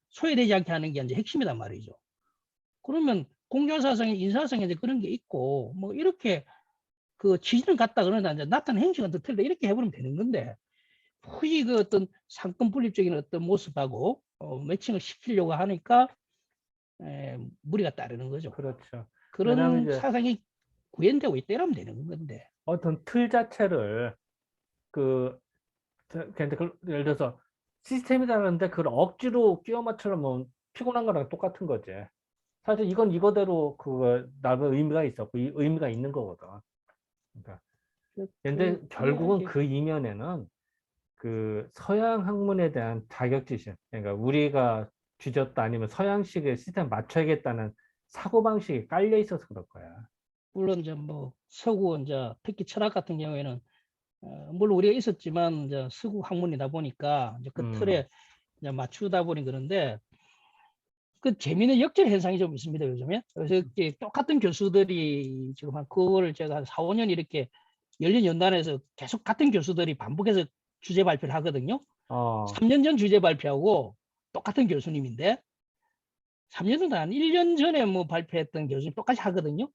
소외되지 않게 하는 게 이제 핵심이란 말이죠. 그러면 공자사상에 인사사상에 이제 그런 게 있고 뭐 이렇게 지지는 같다 그러나 이제 나타나는 행실은 더 틀리다 이렇게 해버리면 되는 건데, 굳이 어떤 상권 분립적인 어떤 모습하고 매칭을 시키려고 하니까 무리가 따르는 거죠. 그렇죠. 왜냐하면 그런 이제 사상이 구현되고 있다 이러면 되는 건데. 어떤 틀 자체를 예를 들어서 시스템이라는데 그걸 억지로 끼워 맞추려면 피곤한 거랑 똑같은 거지. 사실 이건 이거대로 그거 나름 의미가 있었고 의미가 있는 거거든. 그러니까 근데 결국은 그 이면에는 그 서양 학문에 대한 자격지심, 그러니까 우리가 뒤졌다 아니면 서양식의 시스템 맞춰야겠다는 사고방식이 깔려 있어서 그럴 거야. 물론 이제 뭐 서구 이제 특히 철학 같은 경우에는 물론 우리가 있었지만 이제 서구 학문이다 보니까 이제 그 틀에 이제 맞추다 보니 그런데 그 재미있는 역전 현상이 좀 있습니다 요즘에. 그래서 이렇게 똑같은 교수들이 지금 한 그걸 제가 한 4, 5년 이렇게 열린 연단에서 계속 같은 교수들이 반복해서 주제 발표를 하거든요. 3년 전 주제 발표하고 똑같은 교수님인데 3년 전도 한 1년 전에 뭐 발표했던 교수님 똑같이 하거든요.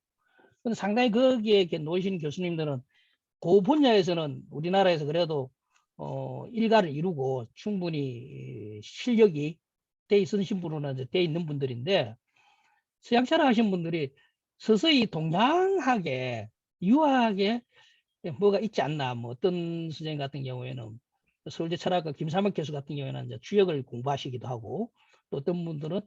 근데 상당히 거기에 이렇게 놓으신 교수님들은 그 분야에서는 우리나라에서 그래도 일가를 이루고 충분히 실력이 돼 있으신 분은 돼 있는 분들인데 서양 철학 하신 분들이 서서히 동양학에 유학에 뭐가 있지 않나. 뭐 어떤 선생님 같은 경우에는 서울대 철학과 김삼학 교수 같은 경우에는 이제 주역을 공부하시기도 하고 또 어떤 분들은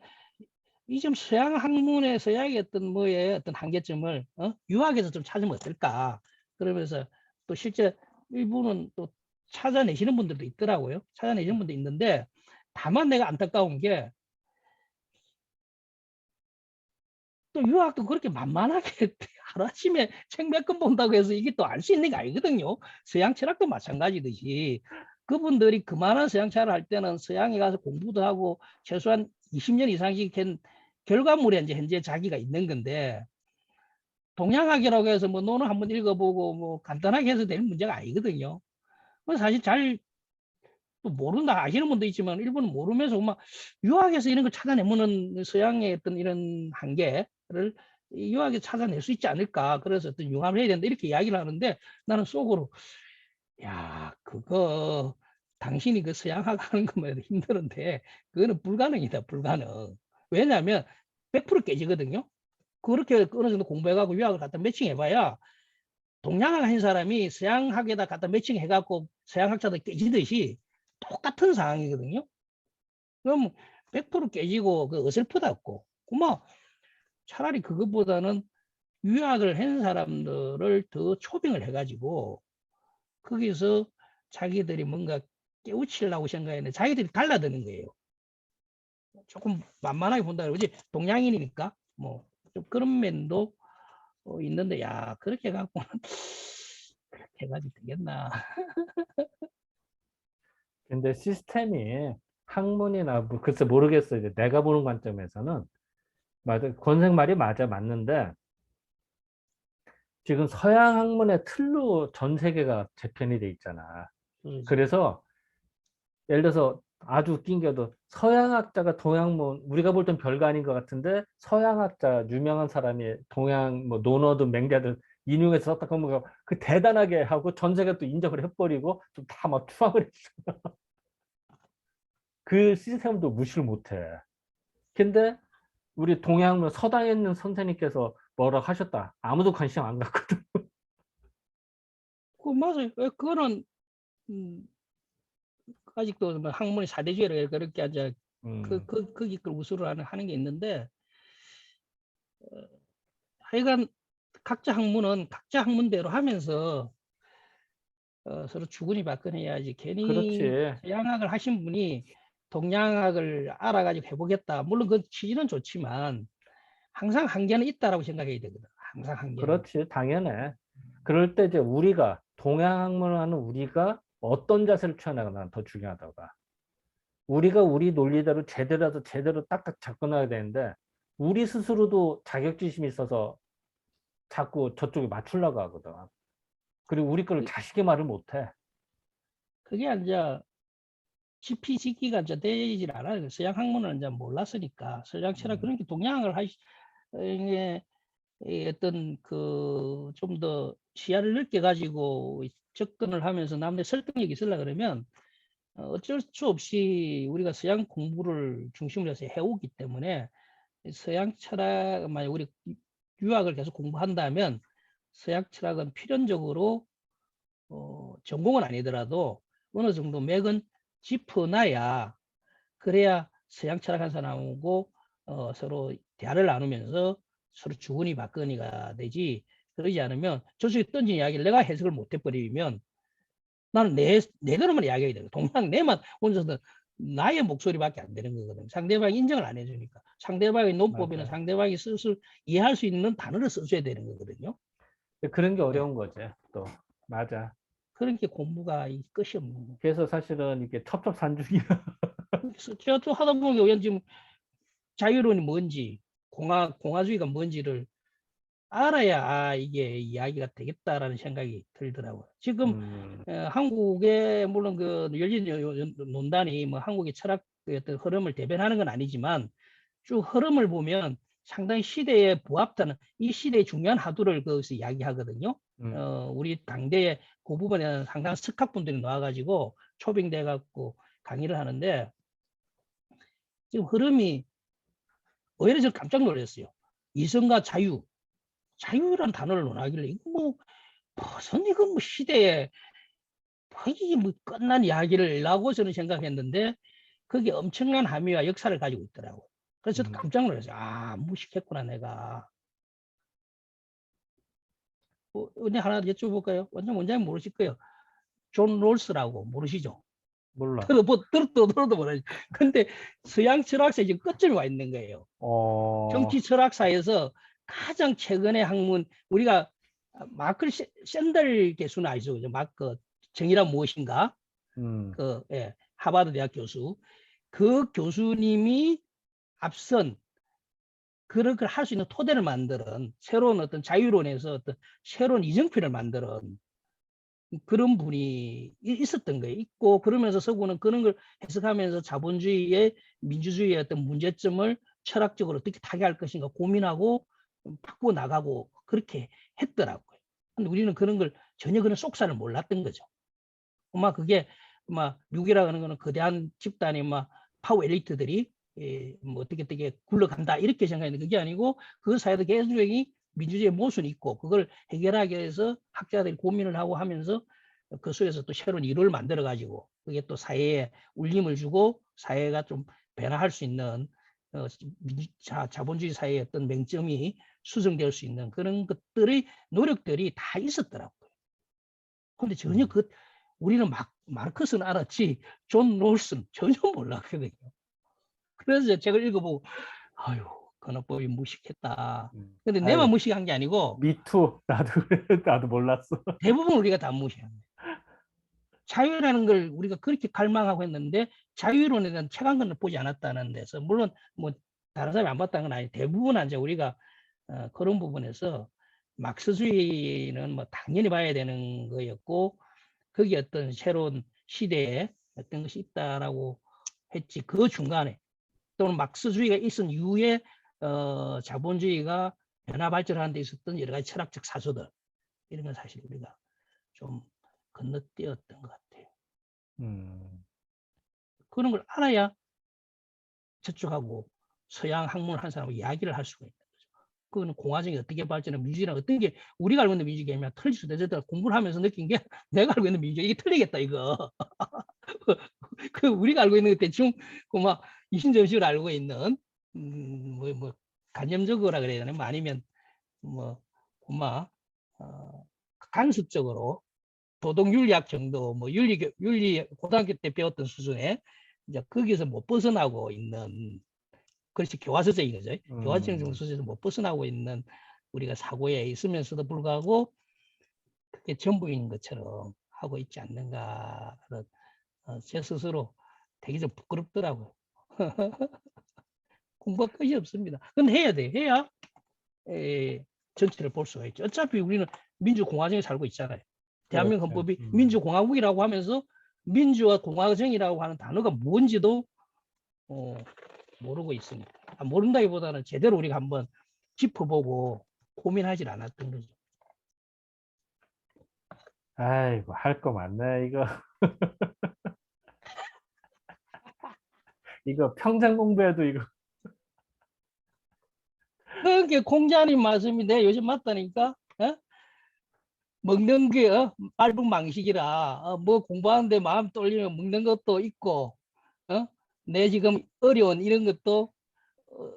이 좀 서양 학문의 서양의 어떤 뭐의 어떤 한계점을 유학에서 좀 찾으면 어떨까. 그러면서 또 실제 일부는 또 찾아내시는 분들도 있더라고요. 찾아내시는 분도 있는데 다만 내가 안타까운 게 또 유학도 그렇게 만만하게 하루아침에 책 몇 권 본다고 해서 이게 또 알 수 있는 게 아니거든요. 서양 철학도 마찬가지듯이 그분들이 그만한 서양 철학을 할 때는 서양에 가서 공부도 하고 최소한 20년 이상씩 한 결과물에 이제 현재 자기가 있는 건데 동양학이라고 해서 뭐 논을 한번 읽어보고 뭐 간단하게 해서 되는 문제가 아니거든요. 사실 잘 또 모른다 아시는 분도 있지만 일본은 모르면서 막 유학에서 이런 걸 찾아내면은 서양의 어떤 이런 한계를 유학에서 찾아낼 수 있지 않을까. 그래서 어떤 융합을 해야 된다 이렇게 이야기를 하는데 나는 속으로 야 그거 당신이 그 서양학 하는 것만 해도 힘드는데 그거는 불가능이다 불가능. 왜냐하면 100% 깨지거든요. 그렇게 어느 정도 공부해가고 유학을 갖다 매칭해봐야 동양학 한 사람이 서양학에다 갖다 매칭해갖고 서양학자도 깨지듯이 똑같은 상황이거든요. 그럼 100% 깨지고 그 어설프다고. 그만 차라리 그것보다는 유학을 한 사람들을 더 초빙을 해가지고 거기서 자기들이 뭔가 깨우치려고 생각했는데 자기들이 달라드는 거예요. 조금 만만하게 본다 그러지 동양인이니까 뭐 좀 그런 면도 있는데 야 그렇게 갖고는 그렇게 해가지고 되겠나. 근데 시스템이 학문이나 뭐 글쎄 모르겠어요. 이제 내가 보는 관점에서는 맞아. 권생 말이 맞는데 지금 서양 학문의 틀로 전 세계가 재편이 돼 있잖아. 그래서 예를 들어서 아주 웃긴 게도 서양학자가 동양문 우리가 볼 땐 별거 아닌 것 같은데 서양학자 유명한 사람이 동양 뭐 논어든 맹자들 인용해서 썼다 그러면 그 대단하게 하고 전 세계 또 인정을 해버리고 좀 다 막 추앙을 했어. 그 시스템도 무시를 못해. 근데 우리 동양문 서당에 있는 선생님께서 뭐라고 하셨다. 아무도 관심 안 갖거든. 그 맞아요. 그거는 아직도 뭐 학문의 사대주의라 그렇게 이제 거기 걸 우수로 하는 게 있는데 하여간 각자 학문은 각자 학문대로 하면서 서로 주거니 받거니 해야지 괜히 그렇지. 서양학을 하신 분이 동양학을 알아가지고 해보겠다. 물론 그 취지는 좋지만 항상 한계는 있다라고 생각해야 되거든. 항상 한계는. 그렇지. 당연해. 그럴 때 이제 우리가 동양 학문을 하는 우리가 어떤 자세를 취하나가 난 더 중요하다고 봐. 우리가 우리 논리대로 제대로 해서 제대로 딱딱 접근해야 되는데 우리 스스로도 자격지심이 있어서 자꾸 저쪽에 맞추려고 하거든. 그리고 우리 거를 자식의 말을 못해. 그게 이제 지피지기가 이제 되질 않아요. 서양 학문을 이제 몰랐으니까 서양 철학 그런 게 동양을 이게 어떤 그 좀 더 시야를 넓게 가지고 접근을 하면서 남들 설득력이 있으려 그러면 어쩔 수 없이 우리가 서양 공부를 중심으로 해서 해오기 때문에 서양 철학 만약 우리 유학을 계속 공부한다면 서양 철학은 필연적으로 전공은 아니더라도 어느 정도 맥은 짚어놔야 그래야 서양 철학한 사람하고 서로 대화를 나누면서 서로 주거니 받거니가 되지. 그러지 않으면 저쪽에 던진 이야기를 내가 해석을 못 해버리면 나는 내대로만 이야기해야 되고 동양 내만 혼자서 나의 목소리밖에 안 되는 거거든. 상대방이 인정을 안 해주니까. 상대방의 논법이나 맞아요. 상대방이 스스로 이해할 수 있는 단어를 써줘야 되는 거거든요. 그런 게 어려운 거지. 또 맞아. 그렇게 공부가 끝이 없는 거예요. 그래서 사실은 이게 첩첩산중이야. 그래서 제가 또 하다 보면 왠 지금 자유론이 뭔지 공화주의가 뭔지를 알아야 이게 이야기가 되겠다라는 생각이 들더라고요. 지금 한국의 물론 그 열린 논단이 뭐 한국의 철학의 어떤 흐름을 대변하는 건 아니지만 쭉 흐름을 보면 상당히 시대에 부합하는 이 시대의 중요한 하도를 거기서 이야기하거든요. 우리 당대의 그 부분에 상당한 석학분들이 나와가지고 초빙돼 갖고 강의를 하는데 지금 흐름이 오히려 저 깜짝 놀랐어요. 이성과 자유라는 단어를 논하길래 이거 무슨 이거 시대에 이게 끝난 이야기를 라고 저는 생각했는데 그게 엄청난 함의와 역사를 가지고 있더라고요. 그래서 저도 깜짝 놀랐어요. 무식했구나 내가. 은혜 하나 여쭤볼까요? 완전 원장님 모르실 거예요. 존 롤스라고 모르시죠? 몰라. 들어도 모르지. 근데 서양 철학사에 지금 끝점이 와 있는 거예요. 정치 철학사에서 가장 최근의 학문 우리가 마크 샌들 교수는 아시죠? 그죠? 마크 정의란 무엇인가? 하버드 대학 교수. 그 교수님이 앞선 그런 걸 할 수 있는 토대를 만드는 새로운 어떤 자유론에서 어떤 새로운 이정표를 만드는 그런 분이 있었던 거예요. 있고 그러면서 서구는 그런 걸 해석하면서 자본주의의 민주주의의 어떤 문제점을 철학적으로 어떻게 타개할 것인가 고민하고 바꾸어 나가고 그렇게 했더라고요. 근데 우리는 그런 걸 전혀 그런 속사를 몰랐던 거죠. 아마 그게 미국이라고 하는 거는 거대한 집단의 파워 엘리트들이 뭐 어떻게 굴러간다 이렇게 생각했는데 그게 아니고 그 사회도 계속적인 민주주의의 모순이 있고 그걸 해결하기 위해서 학자들이 고민을 하고 하면서 그 속에서 또 새로운 이론을 만들어 가지고 그게 또 사회에 울림을 주고 사회가 좀 변화할 수 있는 자본주의 사회의 어떤 맹점이 수정될 수 있는 그런 것들의 노력들이 다 있었더라고요. 그런데 전혀 우리는 마르크스는 알았지 존 롤스는 전혀 몰랐거든요. 그래서 제가 읽어보고 아유 건어법이 무식했다. 근데 내만 무식한 게 아니고 미투 나도 몰랐어. 대부분 우리가 다 무시한 거예요. 자유라는 걸 우리가 그렇게 갈망하고 했는데 자유론에 대한 최강권을 보지 않았다는 데서 물론 뭐 다른 사람이 안 봤다는 건 아니에요. 대부분 이제 우리가 그런 부분에서 막스주의는 뭐 당연히 봐야 되는 거였고 거기 어떤 새로운 시대에 어떤 것이 있다라고 했지 그 중간에 또는 막스주의가 있은 이후에 자본주의가 변화 발전하는 데 있었던 여러 가지 철학적 사소들 이런 건 사실 우리가 좀 건너뛰었던 것 같아요. 그런 걸 알아야 저쪽하고 서양 학문을 한 사람하고 이야기를 할 수가 있는 거죠. 그거는 공화정이 어떻게 발전해 민주주의랑 어떤 게 우리가 알고 있는 민주주의가 틀릴 수도 있다. 공부를 하면서 느낀 게 내가 알고 있는 민주주의 이게 틀리겠다 이거. 그 우리가 알고 있는 것 대충 막 이신점식으로 알고 있는 뭐 간접적으로라 그래야 되나 아니면 뭐 간습적으로 도덕윤리학 정도 뭐 윤리 고등학교 때 배웠던 수준에 이제 거기서 못 벗어나고 있는 그렇지 교과서적인 거죠. 교과서적인 수준에서 못 벗어나고 있는 우리가 사고에 있으면서도 불구하고 그게 전부인 것처럼 하고 있지 않는가 하는 제 스스로 되게 좀 부끄럽더라고요. 공부가 끝이 없습니다. 근데 해야 돼. 해야 전체를 볼 수가 있죠. 어차피 우리는 민주공화정에 살고 있잖아요. 대한민국 헌법이 민주공화국이라고 하면서 민주와 공화정이라고 하는 단어가 뭔지도 모르고 있습니다. 모른다기보다는 제대로 우리가 한번 짚어보고 고민하지 않았던 거죠. 아이고 할 거 많네 이거. 이거 평생 공부해도 이거. 그게 공자님 말씀이 내 요즘 맞다니까. 먹는 게 밟은 망식이라 뭐 공부하는데 마음 떨리면 먹는 것도 있고 내 지금 어려운 이런 것도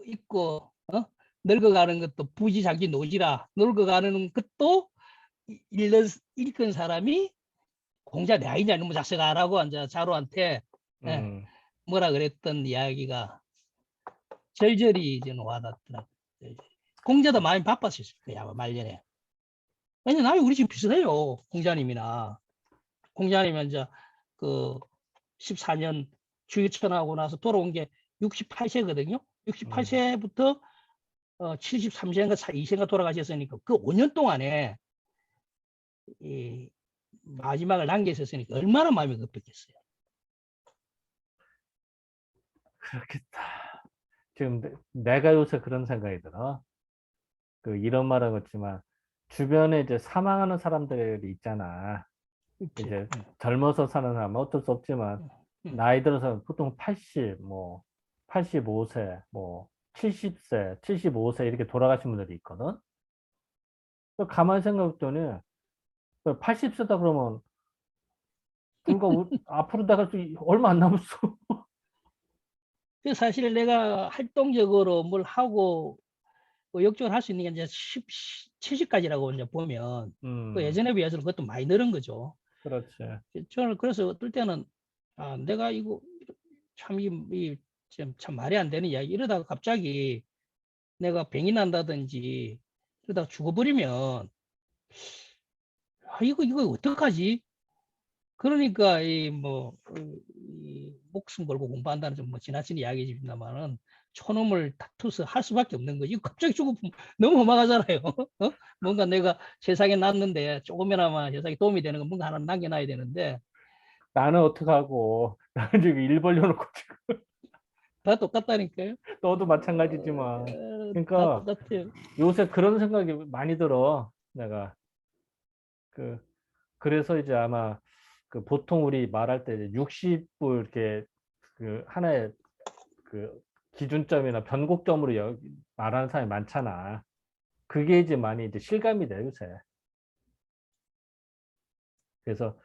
있고 늙어가는 것도 부지장기 노지라. 늙어가는 것도 일꾼 사람이 공자 내 아이냐 너무 작세가라고 이제 자루한테 음. 뭐라 그랬던 이야기가 절절히 이제 와닿더라고요. 공자도 많이 바빴을 거야 아마 말년에. 왜냐 나이 우리 지금 비슷해요. 공자님이나. 공자님은 이제 그 14년 주유천하고 나서 돌아온 게 68세거든요. 68세부터 73세인가 2세인가 돌아가셨으니까 그 5년 동안에 이 마지막을 남겼었으니까 얼마나 마음이 급했겠어요. 그렇겠다. 지금 내가 요새 그런 생각이 들어. 그 이런 말은 그렇지만 주변에 이제 사망하는 사람들이 있잖아. 이제 젊어서 사는 사람은 어쩔 수 없지만 나이 들어서 보통 80, 뭐 85세, 뭐 70세, 75세 이렇게 돌아가신 분들이 있거든. 가만히 생각했더니 80세다 그러면 불과 앞으로 나갈 수 얼마 안 남았어. 사실 내가 활동적으로 뭘 하고 역적을 할 수 있는 게 이제 70까지라고 이제 보면 그 예전에 비해서는 그것도 많이 늘은 거죠. 그렇지. 저는 그래서 어떨 때는 내가 이거 참 참 말이 안 되는 이야기 이러다가 갑자기 내가 병이 난다든지 이러다가 죽어버리면 이거 어떡하지? 그러니까 이 목숨 걸고 공부한다는 좀 지나친 이야기입니다만은 초놈을 다투서 할 수밖에 없는 거지. 갑자기 죽으면 너무 험하잖아요. 뭔가 내가 세상에 났는데 조금이나마 세상에 도움이 되는 거 뭔가 하나 남겨놔야 되는데 나는 어떡하고 나는 지금 일 벌려놓고 지금 다 똑같다니까요. 너도 마찬가지지만 다 그러니까 똑같아요. 요새 그런 생각이 많이 들어. 내가 그래서 이제 아마 그 보통 우리 말할 때 60부 이렇게 그 하나의 그 기준점이나 변곡점으로 말하는 사람이 많잖아. 그게 이제 많이 이제 실감이 돼 요새. 그래서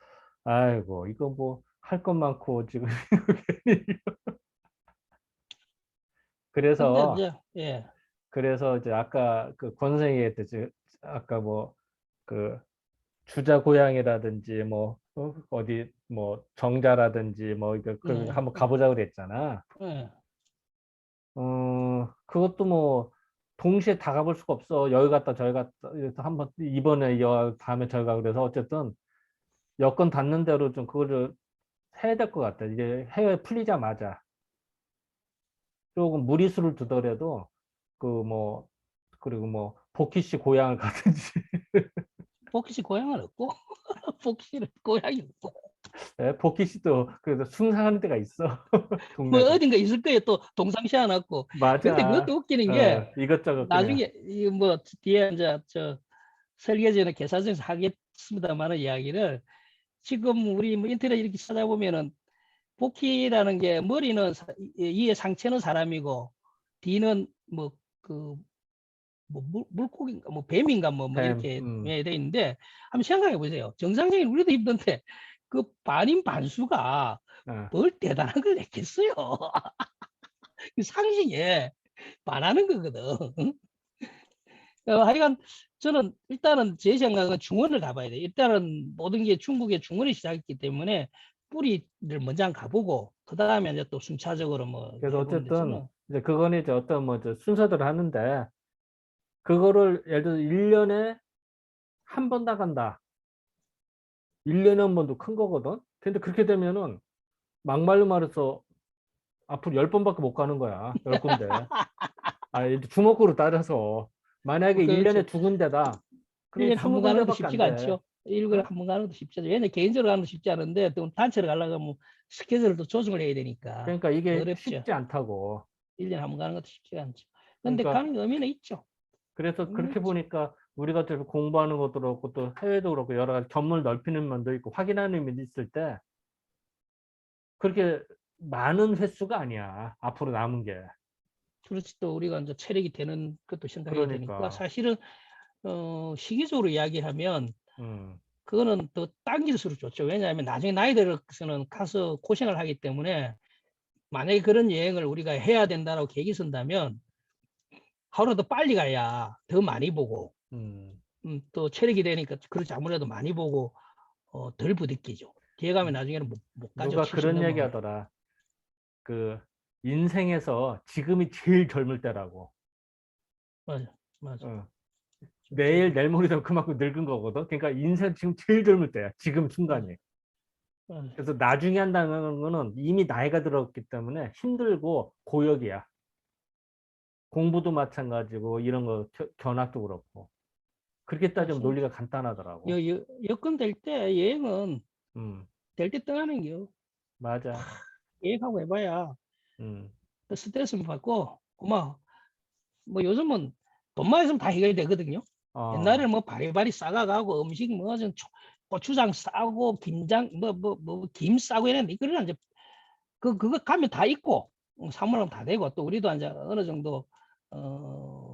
아이고 이거 뭐 할 것 많고 지금 근데 그래서 이제 이제 아까 그 권선생이 했듯이 아까 뭐 그 주자 고향이라든지 뭐 어디 뭐 정자라든지 뭐 이거 그 한번 가보자 그랬잖아. 그것도 뭐 동시에 다 가볼 수가 없어. 여기 갔다 저기 갔다 한번 이번에 여기 다음에 저기 가 그래서 어쨌든 여건 닿는 대로 좀 그거를 해야 될 것 같아. 이게 해외 풀리자마자 조금 무리수를 두더라도 그 뭐 그리고 뭐 복희 씨 고향을 가든지 복희 씨 고향은 없고 복희는 고향이 없고 예, 복희 씨도 그래도 숭상하는 데가 있어. 뭐 동네가 어딘가 있을 거예요. 또 동상시 안 왔고. 근데 맞아. 그것도 웃기는 게 이것저것 그냥 나중에 이 뭐 뒤에 이제 저 설계전에 계산서에서 하겠습니다만은 이야기를 지금 우리 뭐 인터넷 이렇게 찾아보면은 복희라는 게 머리는 이에 상체는 사람이고 뒤는 뭐 그 뭐 물고기인가 뭐 뱀인가 뭐 뱀, 이렇게 돼 있는데 한번 생각해 보세요. 정상적인 우리도 힘든데 그 반인 반수가 뭘 대단한 걸 냈겠어요. 상식에 반하는 거거든. 하여간 저는 일단은 제 생각은 중원을 가봐야 돼. 일단은 모든 게 중국의 중원이 시작했기 때문에 뿌리를 먼저 한번 가보고 그 다음에 이제 또 순차적으로 뭐 그래서 해보면 어쨌든 되죠. 이제 그거는 이제 어떤 뭐 순서대로 하는데 그거를 예를 들어 1년에 한 번 나간다. 1년에 한 번도 큰 거거든. 근데 그렇게 되면은 막말로 말해서 앞으로 10번밖에 못 가는 거야. 10군데. 주먹으로 따져서 만약에 그렇죠. 1년에 2군데다. 그럼 1년에 한 번 가는 것도 20군데밖에 안 쉽지가 돼. 않죠. 1년에 한 번 가는 것도 쉽지 않죠. 왜냐면 개인적으로 가는 것도 쉽지 않은데 또 단체로 가려고 하면 스케줄을 또 조정을 해야 되니까 그러니까 이게 어렵죠. 쉽지 않다고. 1년에 한 번 가는 것도 쉽지가 않죠. 근데 그러니까 가는 의미는 있죠. 그래서 그렇게 보니까 우리가 좀 공부하는 것도 그렇고 또 해외도 그렇고 여러 가지 견문을 넓히는 면도 있고 확인하는 면도 있을 때 그렇게 많은 횟수가 아니야. 앞으로 남은 게. 그렇지 또 우리가 이제 체력이 되는 것도 생각해야 되니까 그러니까. 사실은 시기적으로 이야기하면 음, 그거는 더 당길수록 좋죠. 왜냐하면 나중에 나이 들어서는 가서 고생을 하기 때문에 만약에 그런 여행을 우리가 해야 된다고 계획이 선다면 하루라도 빨리 가야 더 많이 보고 음. 또 체력이 되니까 그렇지 아무래도 많이 보고 덜 부딪히죠. 뒤에 가면 나중에는 못 가죠. 누가 70 그런 얘기 넘어가면. 하더라. 그 인생에서 지금이 제일 젊을 때라고. 맞아, 맞아. 어. 진짜. 내일 모레 되면 그만큼 늙은 거거든. 그러니까 인생 지금 제일 젊을 때야. 지금 순간이. 맞아. 그래서 나중에 한다는 거는 이미 나이가 들었기 때문에 힘들고 고역이야. 공부도 마찬가지고 이런 거 견학도 그렇고. 그렇게 따지면 맞습니다. 논리가 간단하더라고. 여건 될 때 여행은 음, 될 때 떠나는 게요. 맞아. 계획하고 해봐야 음, 그 스트레스 받고 고마워. 뭐 요즘은 돈만 있으면 다 해결이 되거든요. 어, 옛날에는 뭐 바리바리 싸가가고 음식 뭐 좀 고추장 싸고 김장 김 싸고 이랬는데 이거는 이제 그거 가면 다 있고 사물하면 다 되고 또 우리도 이제 어느 정도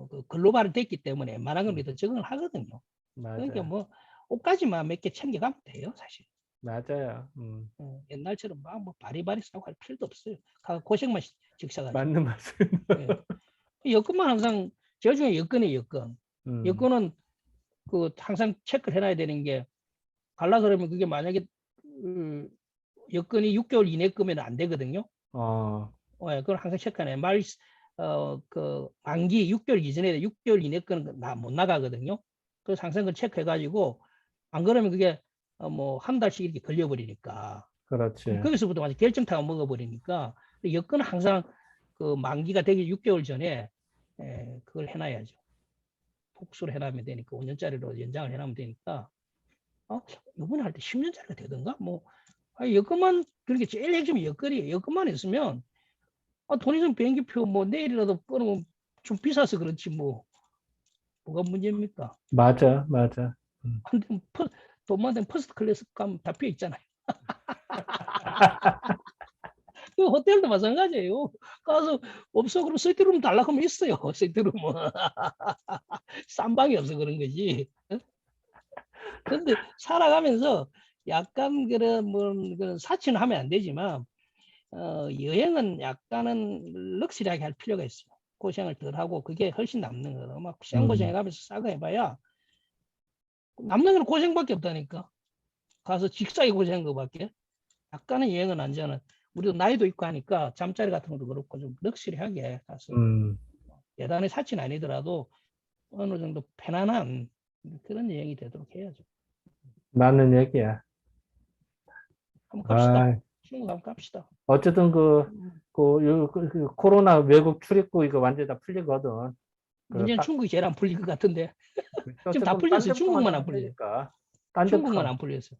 그 글로벌이 됐기 때문에 웬만한 건 우리도 적응을 하거든요. 그러니까 맞아. 뭐 옷까지만 몇 개 챙겨가면 돼요, 사실. 맞아요. 옛날처럼 막 뭐 바리바리 싸고 할 필요도 없어요. 고생만 적셔가지고. 맞는 말씀. 예. 여건만 항상 제일 중요한 여건이 여건. 음, 여건은 그 항상 체크를 해놔야 되는 게 갈라 그러면 그게 만약에 여건이 6개월 이내 거면 안 되거든요. 어, 그걸 항상 체크하네. 그 만기 6개월 이전에 6개월 이내 거는 못 나가거든요. 그래서 항상 그걸 체크해가지고 안 그러면 그게 뭐 한 달씩 이렇게 걸려버리니까. 그럼 그렇지. 거기서부터 완전 결정타가 먹어버리니까 여건은 항상 그 만기가 되기 6개월 전에 그걸 해놔야죠. 복수를 해놔면 되니까 5년짜리로 연장을 해놔면 되니까 이번에 할 때 10년짜리가 되던가 뭐 여건만 그렇게 제일 핵심이 여건이에요. 여건만 있으면 돈 있으면 비행기표 뭐 내일이라도 끊으면 좀 비싸서 그렇지 뭐 뭐가 문제입니까? 맞아, 맞아. 음. 근데 돈만 되면 퍼스트 클래스 가면 다 비어 있잖아요. 그 호텔도 마찬가지예요. 가서 없어 그러면 시트룸 달라고 하면 있어요. 시트룸은 싼 방이 없어 그런 거지. 근데 살아가면서 약간 그런 뭐 그런 사치는 하면 안 되지만 여행은 약간은 럭셔리하게 할 필요가 있어요. 고생을 덜 하고 그게 훨씬 남는 거예요. 막 생고생해 가면서 싸고 해봐야 남는 건 고생밖에 없다니까. 가서 직사에 고생한 거밖에. 약간은 여행은 안전은 우리도 나이도 있고 하니까 잠자리 같은 것도 그렇고 좀 럭셔리하게 가서 음, 대단히 사치는 아니더라도 어느 정도 편안한 그런 여행이 되도록 해야죠. 맞는 얘기야. 한번 갑시다. 아, 중국 한번 갑시다. 어쨌든 음, 그 코로나 외국 출입국 이거 완전히 다 풀리거든. 그, 문제는 딱, 중국이 제일 안 풀릴 것 같은데 지금 다 어쨌든 딴 풀렸어요. 데부터 중국만 안 가면 풀려요. 되니까. 딴 데부터 중국만 가면, 안 풀렸어요.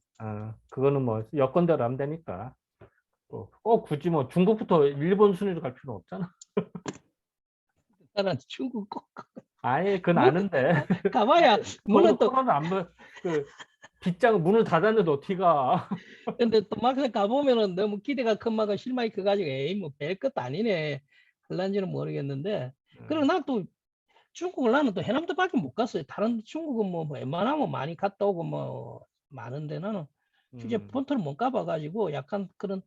그거는 뭐 여건대로 하면 되니까. 꼭 굳이 뭐 중국부터 일본 순위로 갈 필요는 없잖아. 나는 중국 꼭 아예 그건 뭐 아는데. 가봐야 물론 거기서 또 코로나 안, 그, 빗장 문을 닫았는데 어떻게 가? 근데 또 막상 가보면은 너무 기대가 큰 만큼 실망이 커가지고 에이 뭐 별것도 아니네 할란지는 모르겠는데 그리고 난 또 중국을 나는 또 해남도밖에 못 갔어요. 다른 중국은 뭐 웬만하면 많이 갔다 오고 뭐 많은데 나는 실제 음, 본토를 못 가봐가지고 약간 그런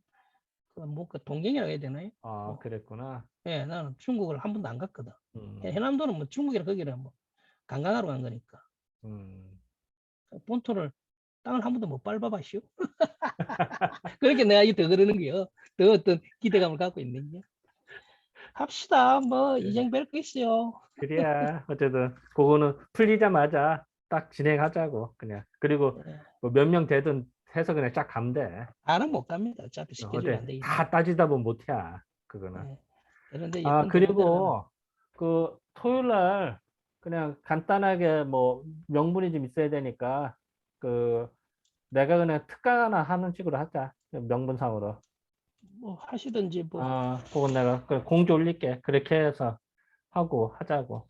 뭐그 동경이라고 해야 되나요? 뭐, 그랬구나. 예, 나는 중국을 한 번도 안 갔거든. 음, 해남도는 뭐 중국이라 거기라 뭐 관광하러 간 거니까 음. 본토를 땅을 한 번도 못 밟아봤슈. 그렇게 내가 더 그러는 거요. 더 어떤 기대감을 갖고 있는 게. 합시다. 뭐 네. 이쟁 뵐거 있어요. 그래야 어쨌든 그거는 풀리자마자 딱 진행하자고 그냥. 그리고 예, 뭐 몇 명 되든 해서 그냥 쫙 가면 돼. 나는 못 갑니다. 어차피 스케줄이 어때 안 되기 다 때문에. 따지다 보면 못해. 그거는. 예. 그런데 여건 되는 대로 나는 그리고 그 토요일 날 그냥 간단하게 뭐 명분이 좀 있어야 되니까 그 내가 그냥 특강 하나 하는 식으로 하자. 명분상으로. 뭐 하시든지 뭐 그건 내가 공지 올릴게. 그렇게 해서 하고 하자고.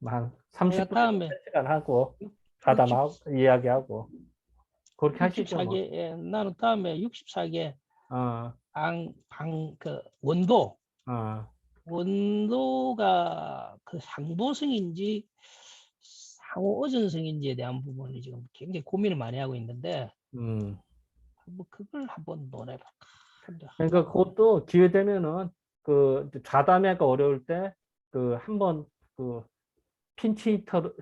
한 내가 30분 정도 다음에 1시간 하고 60, 가담하고 이야기하고 그렇게 하시죠 뭐. 64개 나는 다음에 64개 어, 그 원도 어, 원도가 그 상보성인지 상호 어전성인지에 대한 부분이 지금 굉장히 고민을 많이 하고 있는데 음. 뭐 그걸 한번 논해볼까 그러니까 하려고. 그것도 기회 되면은 그 좌담회가 어려울 때 그 한번 그 핀치 히터로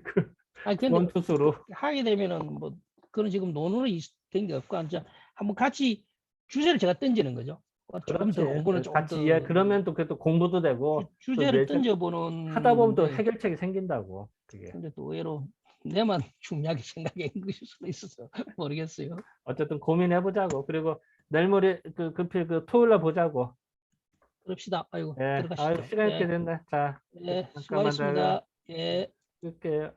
그 아니 근데 원투수로 하게 되면은 뭐 그런 지금 논으로 된 게 없고 이제 한번 같이 주제를 제가 던지는 거죠. 조금 더 그렇지. 공부는 조금 같이 더 이해 그러면 또 그래도 공부도 되고 또 주제를 내 생- 던져보는 하다 보면 또 건데 해결책이 생긴다고 그게. 근데 또 의외로 내만 중요하게 생각해 있는 것일 수도 있어서 모르겠어요. 어쨌든 고민해 보자고. 그리고 내일 모레 급히 토요일 날 보자고. 그럽시다. 아이고 예. 아유 들어가시죠. 시간 이렇게 예, 됐네. 자 예, 잠깐만 더 수고하셨습니다. 예. 끌게요.